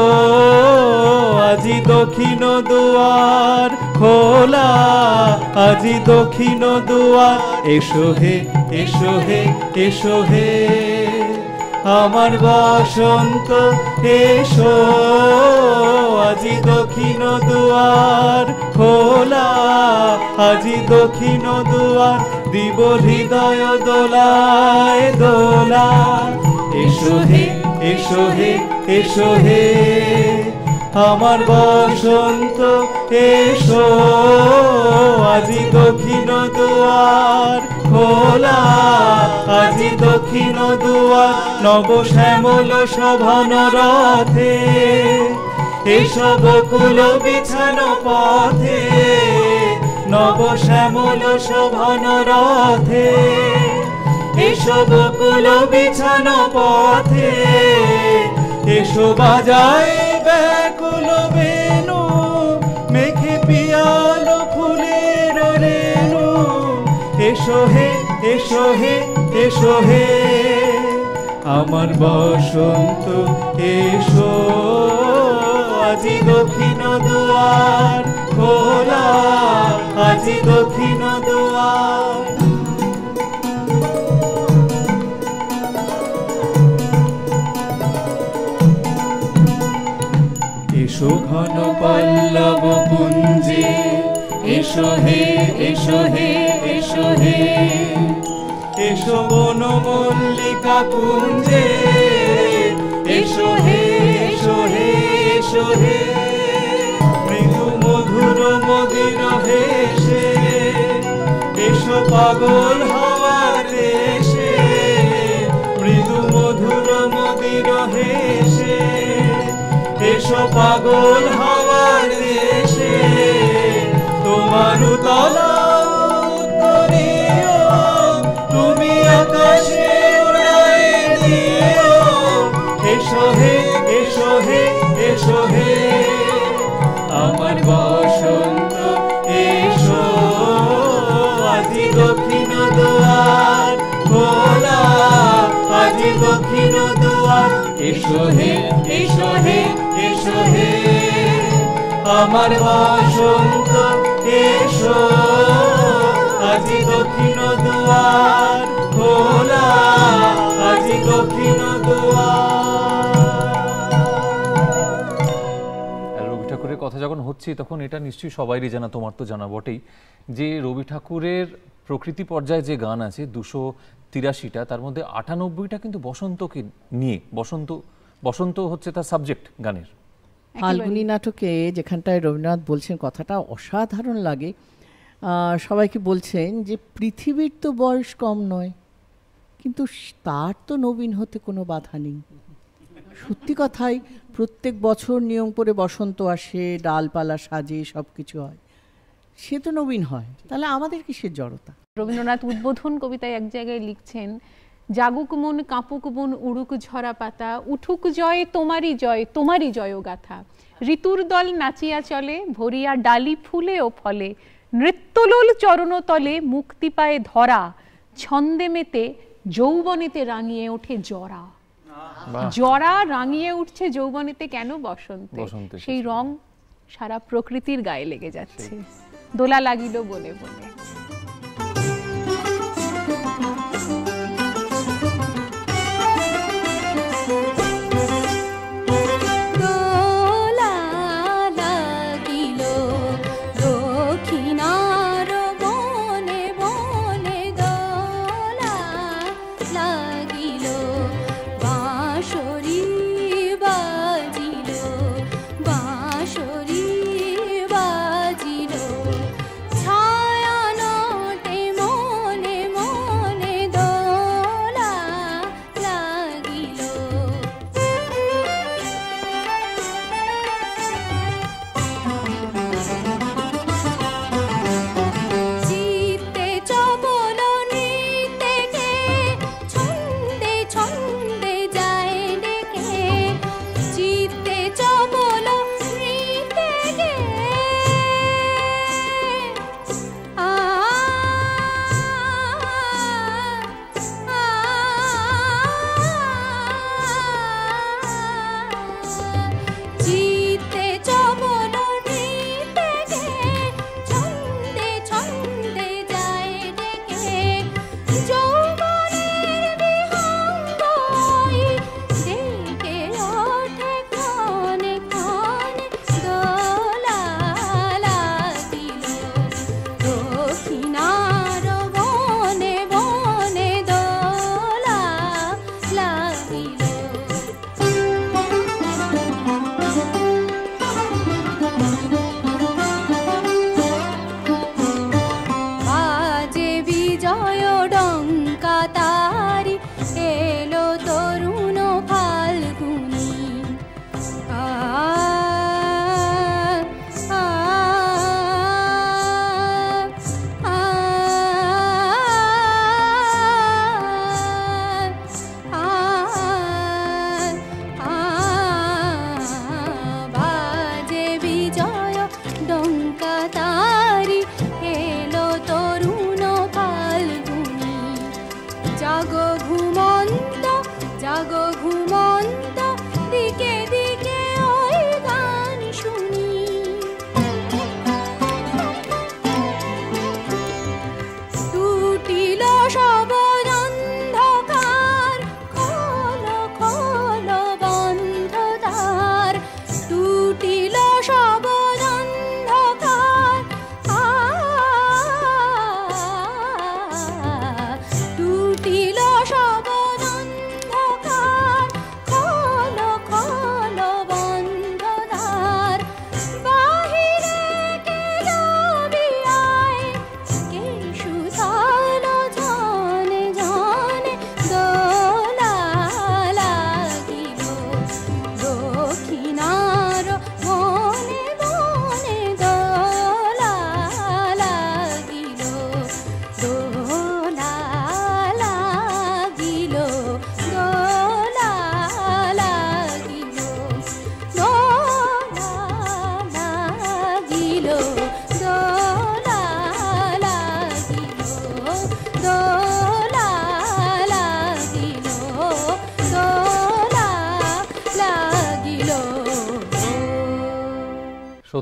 আজি দক্ষিণ দুয়ার খোলা, আজি দক্ষিণ দুয়ার, এসো হে এসো হে এসো হে আমার বসন্ত এসো। আজি দক্ষিণ দুয়ার খোলা, আজি দক্ষিণ দুয়ার, দিব হৃদয় দোলায় দোলা, এসো হে এসো হে এসো হে আমার বসন্ত এসো। আজি দক্ষিণ দুয়ার খোলা, আজি দক্ষিণ দুয়ার, নব শ্যামল শোভন রথে, এসো বকুল বিছানো পথে, নব শ্যামল শোভন রথে, এসো বকুল বিছানো পথে, এসো বাজায় ব্যাকুল বেনু, মেঘে পিয়ালো ফুলের রেণু, এসো হে এসো হে এসো হে আমার বসন্ত এসো। আজি দক্ষিণ দুয়ার খোলা, আজি দক্ষিণ দুয়ার। এসো ঘন পল্লব পুঞ্জে, এসো হে এসো হে এসো হে, এসো বন মল্লিকা কুঞ্জে, এসো হে এসো হে এসো হে মৃদু মধুর মদির হেসে, এসো পাগল হওয়ার দেশে, মৃদু মধুর মদির হেসে, এসো পাগল হওয়ার দেশে, তোমার তলা উত্তরীয়, তুমি আকাশে উড়াই দিও, এসো হে এসো হে এসো হে আমার বসন্ত এসো। এসো হে এসো হে এসো হে আমার বসন্ত এসো আজি দক্ষিণ দুয়ার খোলা আজি দক্ষিণ দুয়ার। রবি ঠাকুরের কথা যখন হচ্ছে তখন এটা নিশ্চয়ই সবাইরই জানা, তোমার তো জানা বটেই, যে রবি ঠাকুরের প্রকৃতি পর্যায়ে যে গান আছে 283টা, তার মধ্যে 98টা কিন্তু বসন্তকে নিয়ে। বসন্ত হচ্ছে তার সাবজেক্ট গানের। ফাল্গুনী নাটকে যেখানটায় রবীন্দ্রনাথ বলছেন কথাটা অসাধারণ লাগে। সবাইকে বলছেন যে পৃথিবীর তো বয়স কম নয়, কিন্তু তার তো নবীন হতে কোনো বাধা নেই। সত্যি কথাই, প্রত্যেক বছর নিয়ম করে বসন্ত আসে, ডালপালা সাজে, সব কিছু হয়, সে তো নবীন হয়, তাহলে আমাদের কিসের জড়তা? রবীন্দ্রনাথ উদ্বোধন কবিতায় এক জায়গায় লিখছেন, জাগুক মন কাঁপুক বন উড়ুক ঝরা পাতা, উঠুক জয় তোমারই জয় গাথা, ঋতুর দল নাচিয়া চলে, ভরিয়া ডালি ফুলে ও ফলে, নৃত্যলোল চরণতলে মুক্তি পায় ধরা, ছন্দে মেতে যৌবনেতে রাঙিয়ে ওঠে জরা। জরা রাঙিয়ে উঠছে যৌবনেতে, কেন? বসন্তে। সেই রং সারা প্রকৃতির গায়ে লেগে যাচ্ছে। দোলা লাগিল বনে বনে।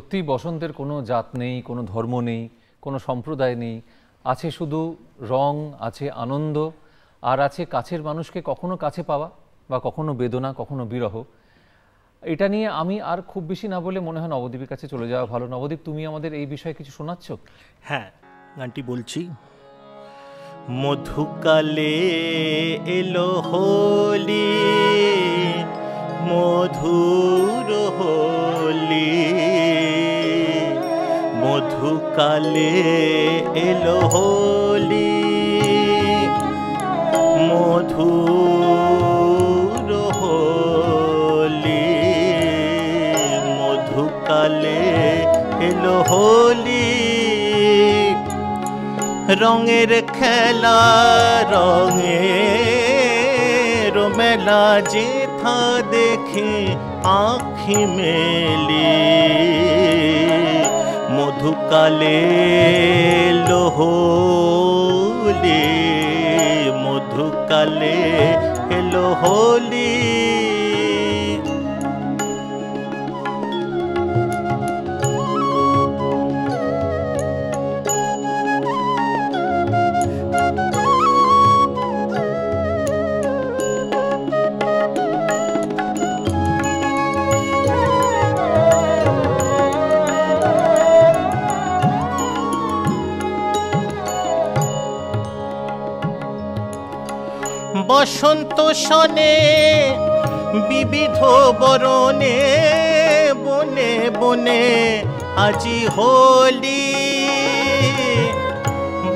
সত্যি বসন্তের কোনো জাত নেই, কোনো ধর্ম নেই, কোনো সম্প্রদায় নেই, আছে শুধু রং, আছে আনন্দ, আর আছে কাছের মানুষকে কখনো কাছে পাওয়া বা কখনো বেদনা, কখনো বিরহ। এটা নিয়ে আমি আর খুব বেশি না বলে মনে হয় নবদ্বীপের কাছে চলে যাওয়া ভালো। নবদ্বীপ, তুমি আমাদের এই বিষয়ে কিছু শোনাচ্ছ? হ্যাঁ, গানটি বলছি। মধুকালে এলো হোলি, মধুর হোলি, মধুকালে এলো হোলি, মধুর হোলি, মধুকালে এলো হোলি, রঙের খেলা রঙের মেলা যেথা দেখে আঁখি মেলি, মধুকালে এলো হোলি, মধুকালে এলো হোলি। বসন্ত সনে বিবিধ বরণে বনে বনে আজি হোলি,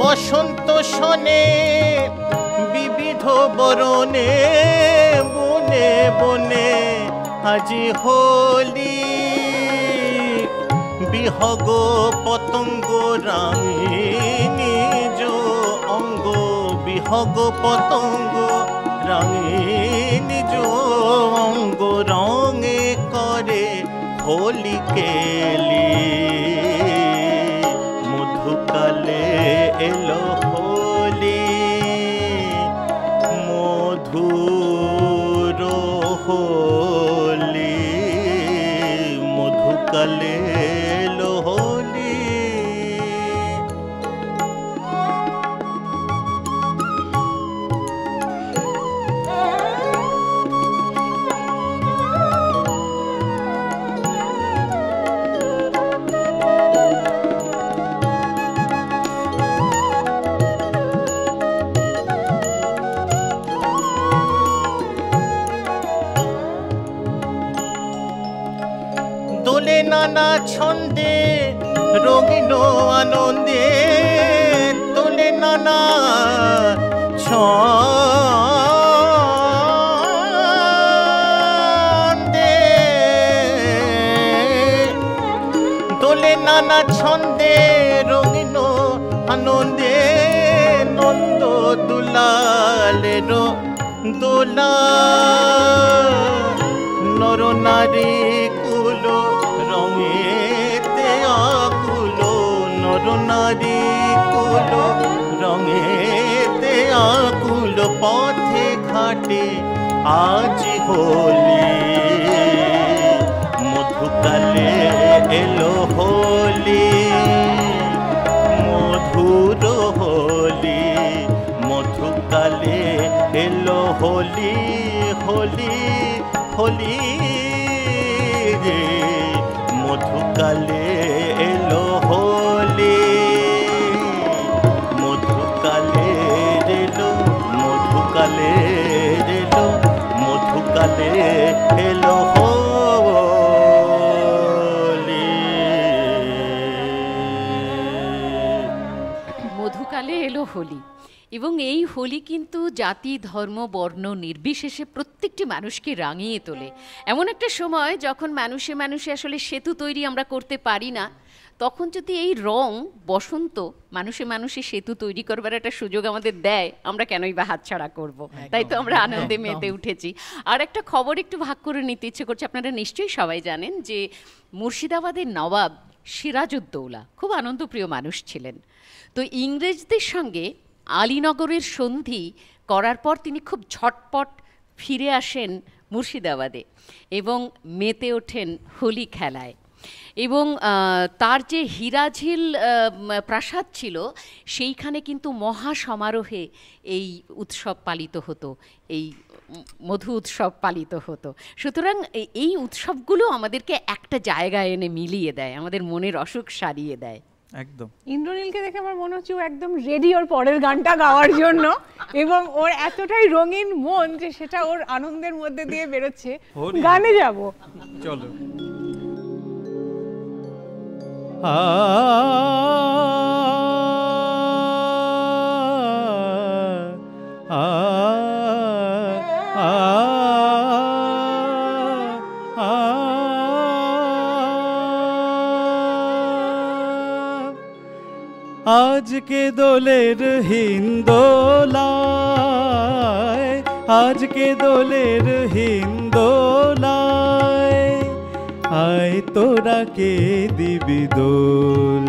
বসন্ত সনে বিবিধ বরণে বনে বনে আজি হোলি, বিহগ পতঙ্গ রাঙে নিজ অঙ্গ, বিহগ পতঙ্গ রাঙে নিজ অঙ্গ, রঙে করে হোলি কেলি, মধুকালে এলো হোলি, মধুর হোলি, মধুকালে এলো হোলি। দোলে নানা ছন্দে রঙিন আনন্দে, দোলে নানা ছন্দে, দোলে নানা ছন্দে রঙিন আনন্দে, নন্দ দুলালের দোলা, নর নারী কুল রঙেতে আকুল, নর নারী কুল রঙেতে আকুল, পথে ঘাটে আজ হোলি, মধুকালে এলো হোলি, মধুর হোলি, মধুকালে এলো হোলি, হোলি হোলি রে, মধুকালে এলো হোলি, মধুকালে এলো, মধুকালে এলো, মধুকালে এলো হোলি। মধুকালে এলো হোলি, এবং এই হোলি কিন্তু জাতি ধর্ম বর্ণ নির্বিশেষে প্রত্যেকটি মানুষকে রাঙিয়ে তোলে। এমন একটা সময় যখন মানুষে মানুষে আসলে সেতু তৈরি আমরা করতে পারি না, তখন যদি এই রং বসন্ত মানুষে মানুষে সেতু তৈরি করবার একটা সুযোগ আমাদের দেয়, আমরা কেনই বা হাতছাড়া করব? তাই তো আমরা আনন্দে মেতে উঠেছি। আর একটা খবর একটু ভাগ করে নিতে ইচ্ছে করছে। আপনারা নিশ্চয়ই সবাই জানেন যে মুর্শিদাবাদের নবাব সিরাজউদ্দৌলা খুব আনন্দপ্রিয় মানুষ ছিলেন। তো ইংরেজদের সঙ্গে আলীনগরের সন্ধি করার পর তিনি খুব ঝটপট ফিরে আসেন মুর্শিদাবাদে এবং মেতে ওঠেন হোলি খেলায়। এবং তার যে হীরাঝিল প্রাসাদ ছিল সেইখানে কিন্তু মহা সমারোহে এই উৎসব পালিত হতো, এই মধু উৎসব পালিত হতো। সুতরাং এই উৎসবগুলো আমাদেরকে একটা জায়গায় এনে মিলিয়ে দেয়, আমাদের মনের অসুখ সারিয়ে দেয়। একদম। ইন্দ্রনীলকে দেখে আমার মনে হচ্ছে ও একদম রেডি ওর পরের গানটা গাওয়ার জন্য, এবং ওর এতটাই রঙিন মন যে সেটা ওর আনন্দের মধ্যে দিয়ে বেরোচ্ছে। গানে যাব, চলো। আজকে দোলের হিন্দোলায়, আজকে দোলের হিন্দোলায়, আয় তোরা কে দিবি দোল,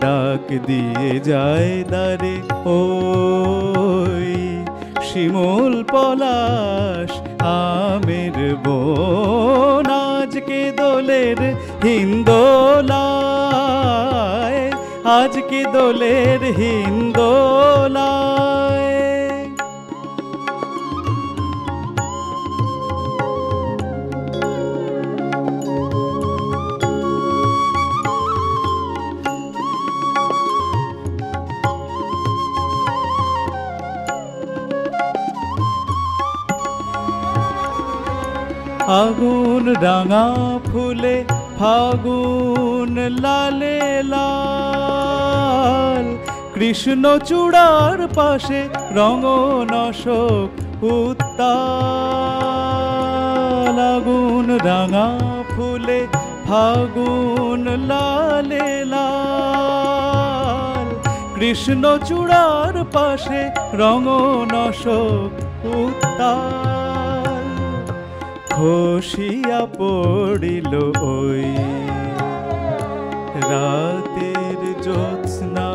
ডাক দিয়ে যায় দারে ওই শিমুল পলাশ আমের বোন। আজকে দোলের হিন্দোলায়, আজকে দোলের হিন্দোলায়। আগুন রাঙা ফুলে ফাগুন লালে লাল, কৃষ্ণ চূড়ার পাশে রঙন অশোক উত্তাল। আগুন রাঙা ফুলে ফাগুন লালে লাল, কৃষ্ণ চূড়ার পাশে রঙন অশোক উত্তাল। খসিয়া পড়িল ওই রাতের জ্যোৎস্না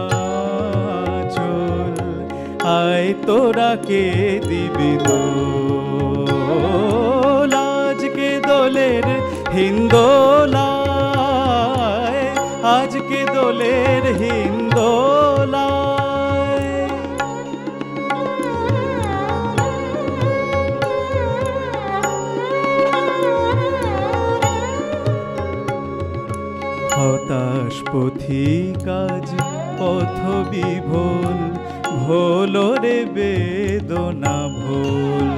চল, আয় তোরা কে দিবি দোল। আজকে দোলের হিন্দোলায়, আজকে দোলের হিন্দোলায়। হতাশ পথিক আজ পথ বিভোল, ভোল রে বেদনা ভোল।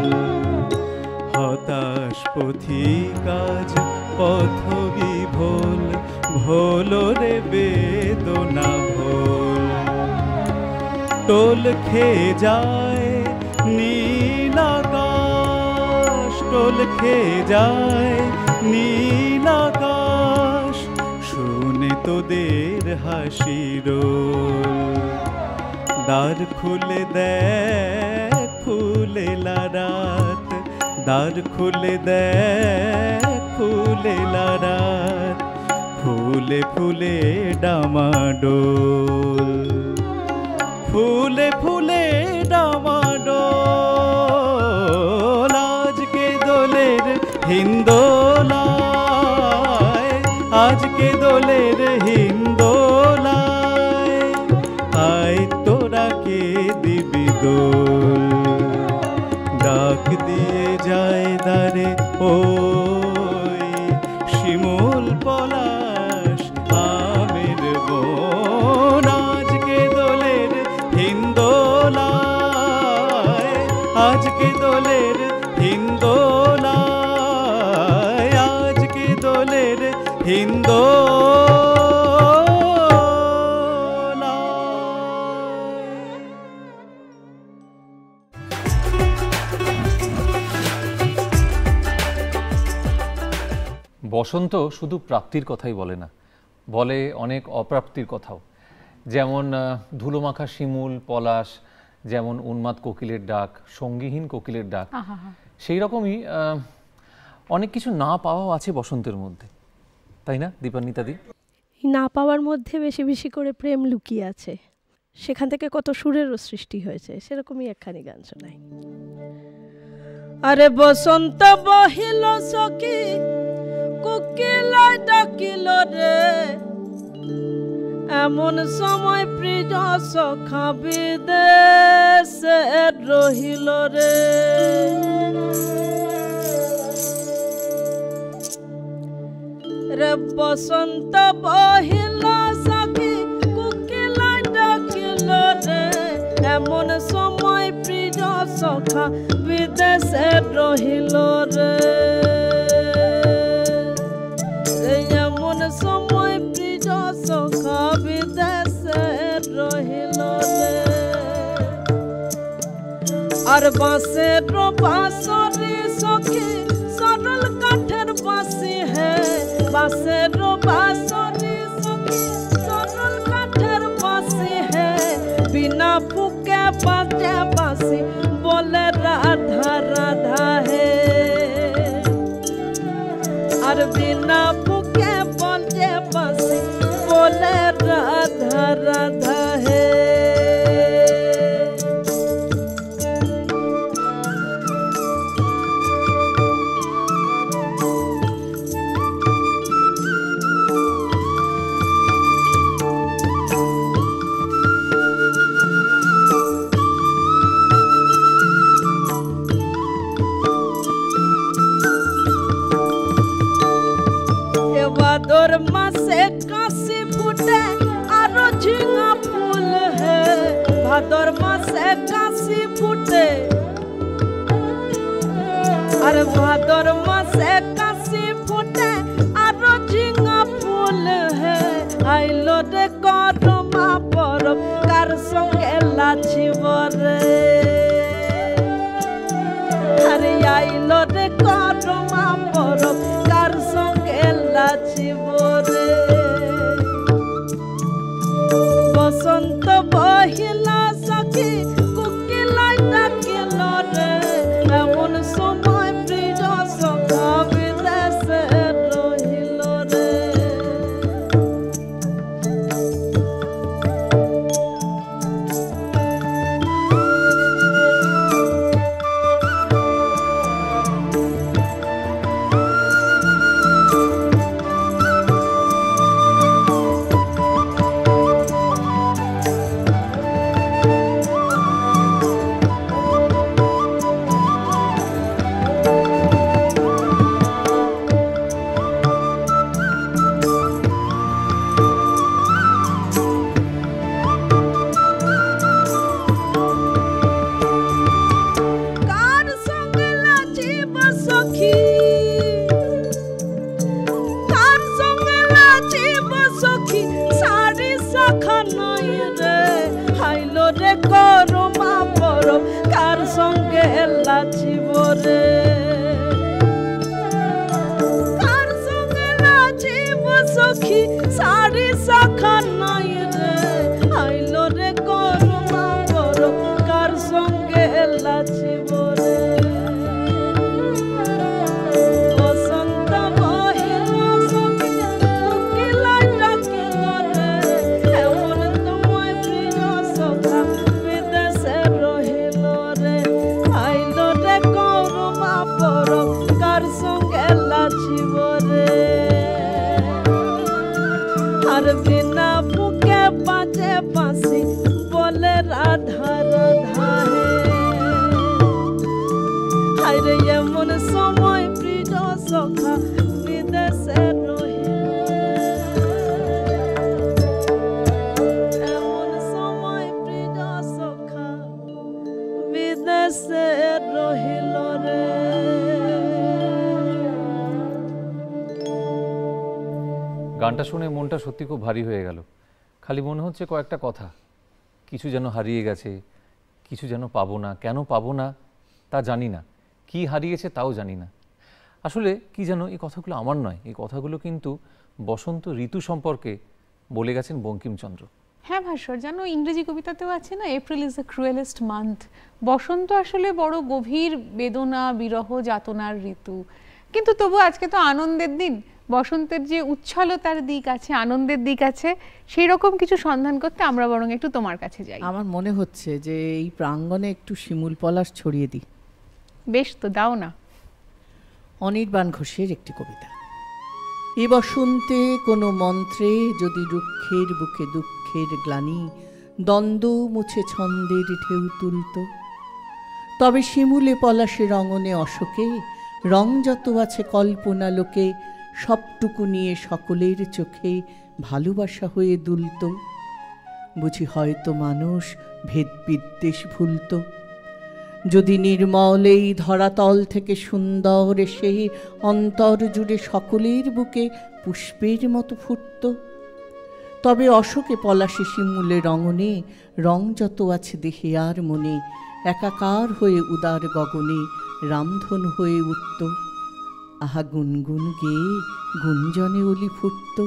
হতাশ পথিক আজ পথ বিভোল, ভোল রে বেদনা ভোল। টোল খেয়ে যায় নীল আকাশ, টোল খেয়ে যায় নীল আকাশ, শুনে তোদের হাসির। দ্বার খুলে দেখ ফুলেলা রাত, দ্বার খুলে দেখ ফুলেলা রাত, ফুলে ফুলে ডামাডোল, ফুলে ফুলে ডামাডোল। আজকে দোলের হিন্দোলায়, আজকে দোলের হিন্দোলায়, আয় তোরা কে দিবি দোল, ডাক দিয়ে যায় দারে ওই শিমুল পলাশ আমের বোন। আজকে দোলের হিন্দোলায়, আজকে দোলের হিন্দোলায়, আজকে দোলের বসন্ত শুধু প্রাপ্তির কথাই বলে না, বলে অনেক অপ্রাপ্তির কথাও। যেমন ধুলোমাখা শিমুল পলাশ, যেমন উন্মাদ কোকিলের ডাক, সঙ্গীহীন কোকিলের ডাক, সেই রকমই অনেক কিছু না পাওয়াও আছে বসন্তের মধ্যে, তাই না দীপান্বিতাদি? না পাওয়ার মধ্যে বেশি বেশি করে প্রেম লুকিয়ে আছে, সেখান থেকে কত সুরেরও সৃষ্টি হয়েছে। সেরকমই একখানি গান শোনাই। আরে বসন্ত বহিল সখী কোকিলায় ডাকিল রে এমন সময় প্রিয় সখা বিদেশে রহিল রে রে বসন্ত বহিল সখী কোকিলায় ডাকিল রে এমন সময় প্রিয় সখা বিদেশে রহিল রে এমন সময় প্রিয় সখা বিদেশে রহিল রে আর বাঁশের বাঁশরি সখী সরল কাঠের বাঁশি হে বাঁশের বাঁশরি সখী সরল কাঠের বাঁশি হে বিনা ফুকে বাজে বাঁশি বলে রাধা রাধা হে আর বিনা ফুকে বাজে বাঁশি বলে রাধা রাধা হে भादर मासे काशी फूटे आरो झिंगा फूल है भादर मासे काशी फूटे अरे भादर मासे काशी फूटे आरो झिंगा फूल है आइलो रे करमा परब कार संगे लाछिब रे अरे आइलो रे करमा परब कार संगे लाछिब रे बसंत बहिला सखी कोकिलाय डाकिल रे एमन समय प्रिय सखा विदेशे रहिल रे लाछिब रे कार संगे लाछिब सखी साड़ी शाखा नाई रे आइलो रे करमा बरो कार संगे लाछिब रे बसंत बहिला सखी कोकिलाय डाकिल रे एमन समय प्रिय सखा विदेशे रहिल रे आइलो रे करमा बरो कार संगे लाछिब रे আর বিনা বুকে বাজে বাঁশি বলে রাধা রাধা হে হায়রে এমন সময় প্রিয় সখা বিদেশে রহিল এমন সময় প্রিয় সখা বিদেশে রহিল রে গানটা শুনে মনটা সত্যি খুব ভারী হয়ে গেল। খালি মনে হচ্ছে কয়েকটা কথা, কিছু যেন হারিয়ে গেছে, কিছু যেন পাবো না। কেন পাবো না তা জানি না, কি হারিয়েছে তাও জানি না। আসলে কি যেন এই কথাগুলো আমার নয়, এই কথাগুলো কিন্তু বসন্ত ঋতু সম্পর্কে বলে গেছেন বঙ্কিমচন্দ্র। হ্যাঁ ভাস্বর, জানো ইংরেজি কবিতাতেও আছে না, এপ্রিল ইজ দ্য ক্রুয়েলেস্ট মান্থ। বসন্ত আসলে বড় গভীর বেদনা, বিরহ, যাতনার ঋতু। কিন্তু তবু আজকে তো আনন্দের দিন, বসন্তের যে উচ্ছলতার দিক আছে, আনন্দের দিক আছে, সেই রকম কিছু সন্ধান করতে আমরা বরং একটু তোমার কাছে যাই। আমার মনে হচ্ছে যে এই প্রাঙ্গণে একটু শিমুল পলাশ ছড়িয়ে দিই। বেশ, তো দাও না। অনির্বাণ ঘোষের একটি কবিতা। এ বসন্তে কোনো মন্ত্রে যদি রুক্ষের বুকে দুঃখের গ্লানি দ্বন্দ্ব মুছে ছন্দের ঢেউ তুলত, তবে শিমুলে পলাশে রঙনে অশোকে রং যত আছে কল্পনা লোকে সবটুকু নিয়ে সকলের চোখে ভালোবাসা হয়ে দুলত। বুঝি হয়তো মানুষ ভেদ বিদ্বেষ ভুলত, যদি নির্মল এই ধরাতল থেকে সুন্দর এসে অন্তর জুড়ে সকলের বুকে পুষ্পের মতো ফুটত। তবে অশোকে পলাশে শিমুলে রঙনে রং যত আছে দেহে আর মনে একাকার হয়ে উদার গগনে রামধনু হয়ে উঠত। আহা গুনগুন গেয়ে গুঞ্জনে অলি ফুটত।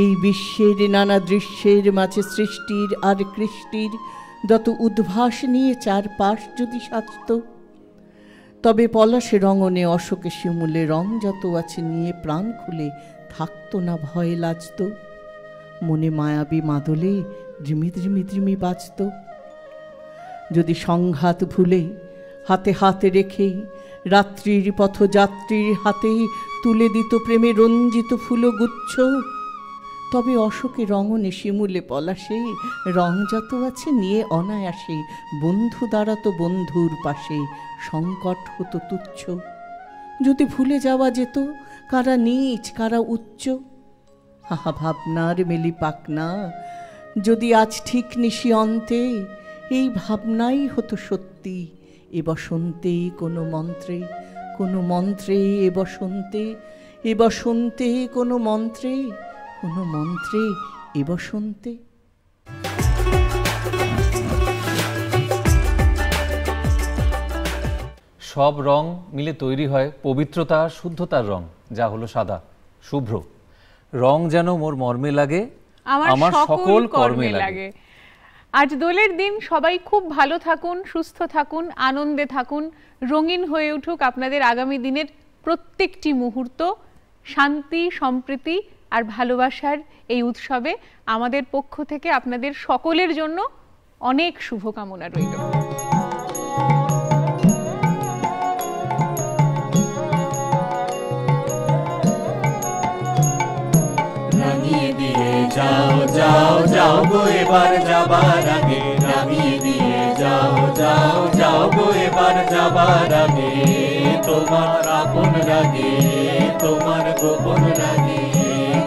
এই বিশ্বের নানা দৃশ্যের মাঝে সৃষ্টির আর কৃষ্টির যত উদ্ভাস নিয়ে চারপাশ যদি সাজত, তবে পলাশে রঙনে অশোকে শিমুলে রং যত আছে নিয়ে প্রাণ খুলে থাকত না ভয়ে লাজত। মনে মায়াবী মাদলে দ্রিমি দ্রিমি দ্রিমি বাজত। যদি সংঘাত ভুলে হাতে হাতে রেখে রাত্রির পথযাত্রীর হাতে তুলে দিত প্রেমে রঞ্জিত ফুলগুচ্ছ, তবে অশোকে রঙনে শিমুলে পলাশে রং যত আছে নিয়ে অনায়াসে বন্ধু দাঁড়াতো বন্ধুর পাশে, সংকট হতো তুচ্ছ। যদি ভুলে যাওয়া যেত কারা নীচ কারা উচ্চ, হাহা ভাবনার মেলি পাকনা যদি আজ ঠিক নিশি অন্তে এই ভাবনাই হতো সত্যি। এ বসন্তে কোনো মন্ত্রে কোনো মন্ত্রে এ বসন্তে এ বসন্তে কোনো মন্ত্রে কোনো মন্ত্রে এ বসন্তে। সব রং মিলে তৈরি হয় পবিত্রতা আর শুদ্ধতার রং, যা হলো সাদা শুভ্র। রং যেন মোর মর্মে লাগে আমার সকল কর্মে লাগে। আজ দোলের দিন, সবাই খুব ভালো থাকুন, সুস্থ থাকুন, আনন্দে থাকুন, রঙিন হয়ে উঠুক আপনাদের আগামী দিনের প্রত্যেকটি মুহূর্ত। শান্তি, সম্প্রীতি আর ভালোবাসার এই উৎসবে আমাদের পক্ষ থেকে আপনাদের সকলের জন্য অনেক শুভকামনা রইল। রাঙিয়ে দিয়ে যাও যাও যাও গো এবার যাবার আগে, রাঙিয়ে দিয়ে যাও যাও যাও গো এবার যাবার আগে। তোমার আপন রাগে তোমার গোপন রাগে,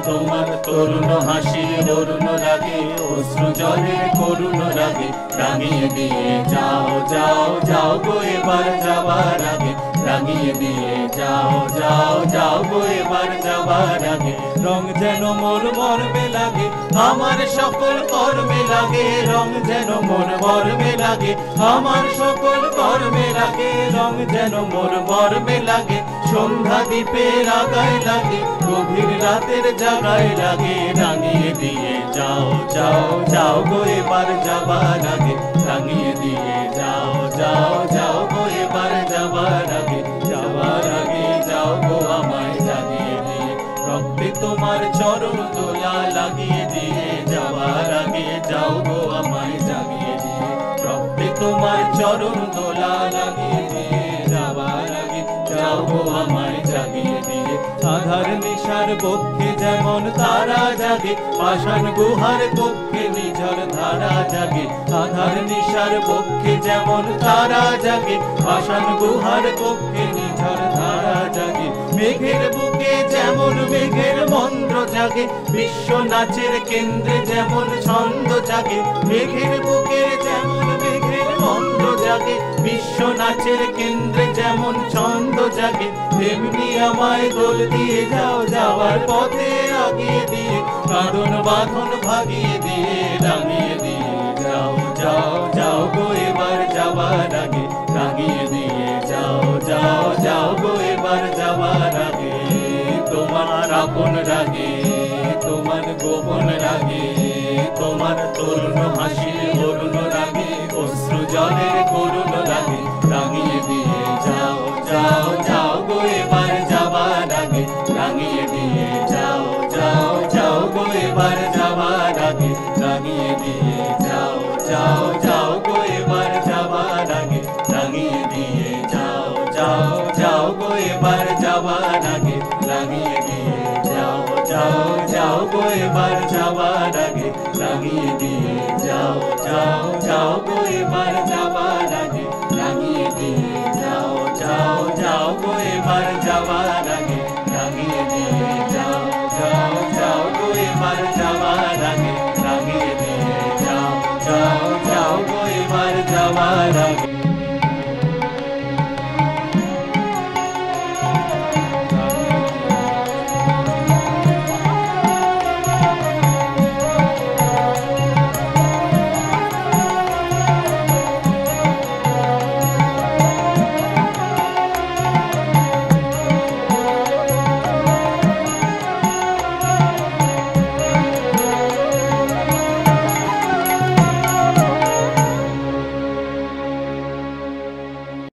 তোমার তরুণ হাসির অরুণ রাগে অশ্রু জলের করুণ রাগে। রাঙিয়ে দিয়ে যাও যাও যাও গো এবার যাবার আগে, রাঙিয়ে দিয়ে যাও যাও যাও গো এবার যাবার আগে। রং যেন মোর মর্মে লাগে আমার সকল কর্মে লাগে, রং যেন মোর মর্মে লাগে আমার সকল কর্মে লাগে। রং যেন মোর মর্মে লাগে সন্ধ্যা দ্বীপের আগায় লাগে, গভীর রাতের জাগায় লাগে। রাঙিয়ে দিয়ে যাও যাও যাও গো এবার যাবার আগে, রাঙিয়ে দিয়ে যাও যাও যাও গো এবার যাবার আগে। যাবার আগে যাও গো আমায় জাগিয়ে দিয়ে, রক্তে তোমার চরণ দোলা লাগিয়ে দিয়ে। যাবার আগে যাও গো আমায় জাগিয়ে দিয়ে, রক্তে তোমার চরণ দোলা লাগিয়ে দিয়ে। যাবার আগে যাও গো আমায় জাগিয়ে দিয়ে। আধার নিশার পক্ষে যেমন তারা জাগে, পাষাণ গুহার পক্ষে নিঝর ধারা জাগে। আধার নিশার পক্ষে যেমন তারা জাগে, পাষাণ গুহার পক্ষে নিঝর ধারা জাগে। মেঘের বুকে যেমন মেঘের মন্ত্র জাগে, বিশ্ব নাচের কেন্দ্রে যেমন ছন্দ জাগে। মেঘের বুকে যেমন মেঘের মন্ত্র জাগে, বিশ্ব নাচের কেন্দ্রে যেমন ছন্দ জাগে। তেমনি আমায় দোল দিয়ে যাও যাওয়ার পথে আগিয়ে দিয়ে, কাঁদন বাঁধন ভাগিয়ে দিয়ে। রাঙিয়ে দিয়ে যাও যাও যাও গো এবার যাবার আগে, রাঙিয়ে দিয়ে যাও যাও যাও গো এবার যাবার আগে। তোমার আপন রাগে তোমার গোপন রাগে, তোমার তরুণ হাসির অরুণ রাগে অশ্রু জলের করুণ রাগে। রাঙিয়ে দিয়ে যাও যাও যাও গো এবার যাবার আগে, রাঙিয়ে দিয়ে যাও যাও যাও গো এবার যাবার আগে। রাঙিয়ে দিয়ে যাও যাও যাও গো এবার যাবার আগে, রাঙিয়ে দিয়ে যাও যাও যাও গো এবার যাবার আগে। রাঙিয়ে দিয়ে যাও যাও গো এবার যাবার আগে রাঙিয়ে দিয়ে যাও যাও যাও গো এবার যাবার আগে রাঙিয়ে দিয়ে যাও যাও যাও গো এবার যাবার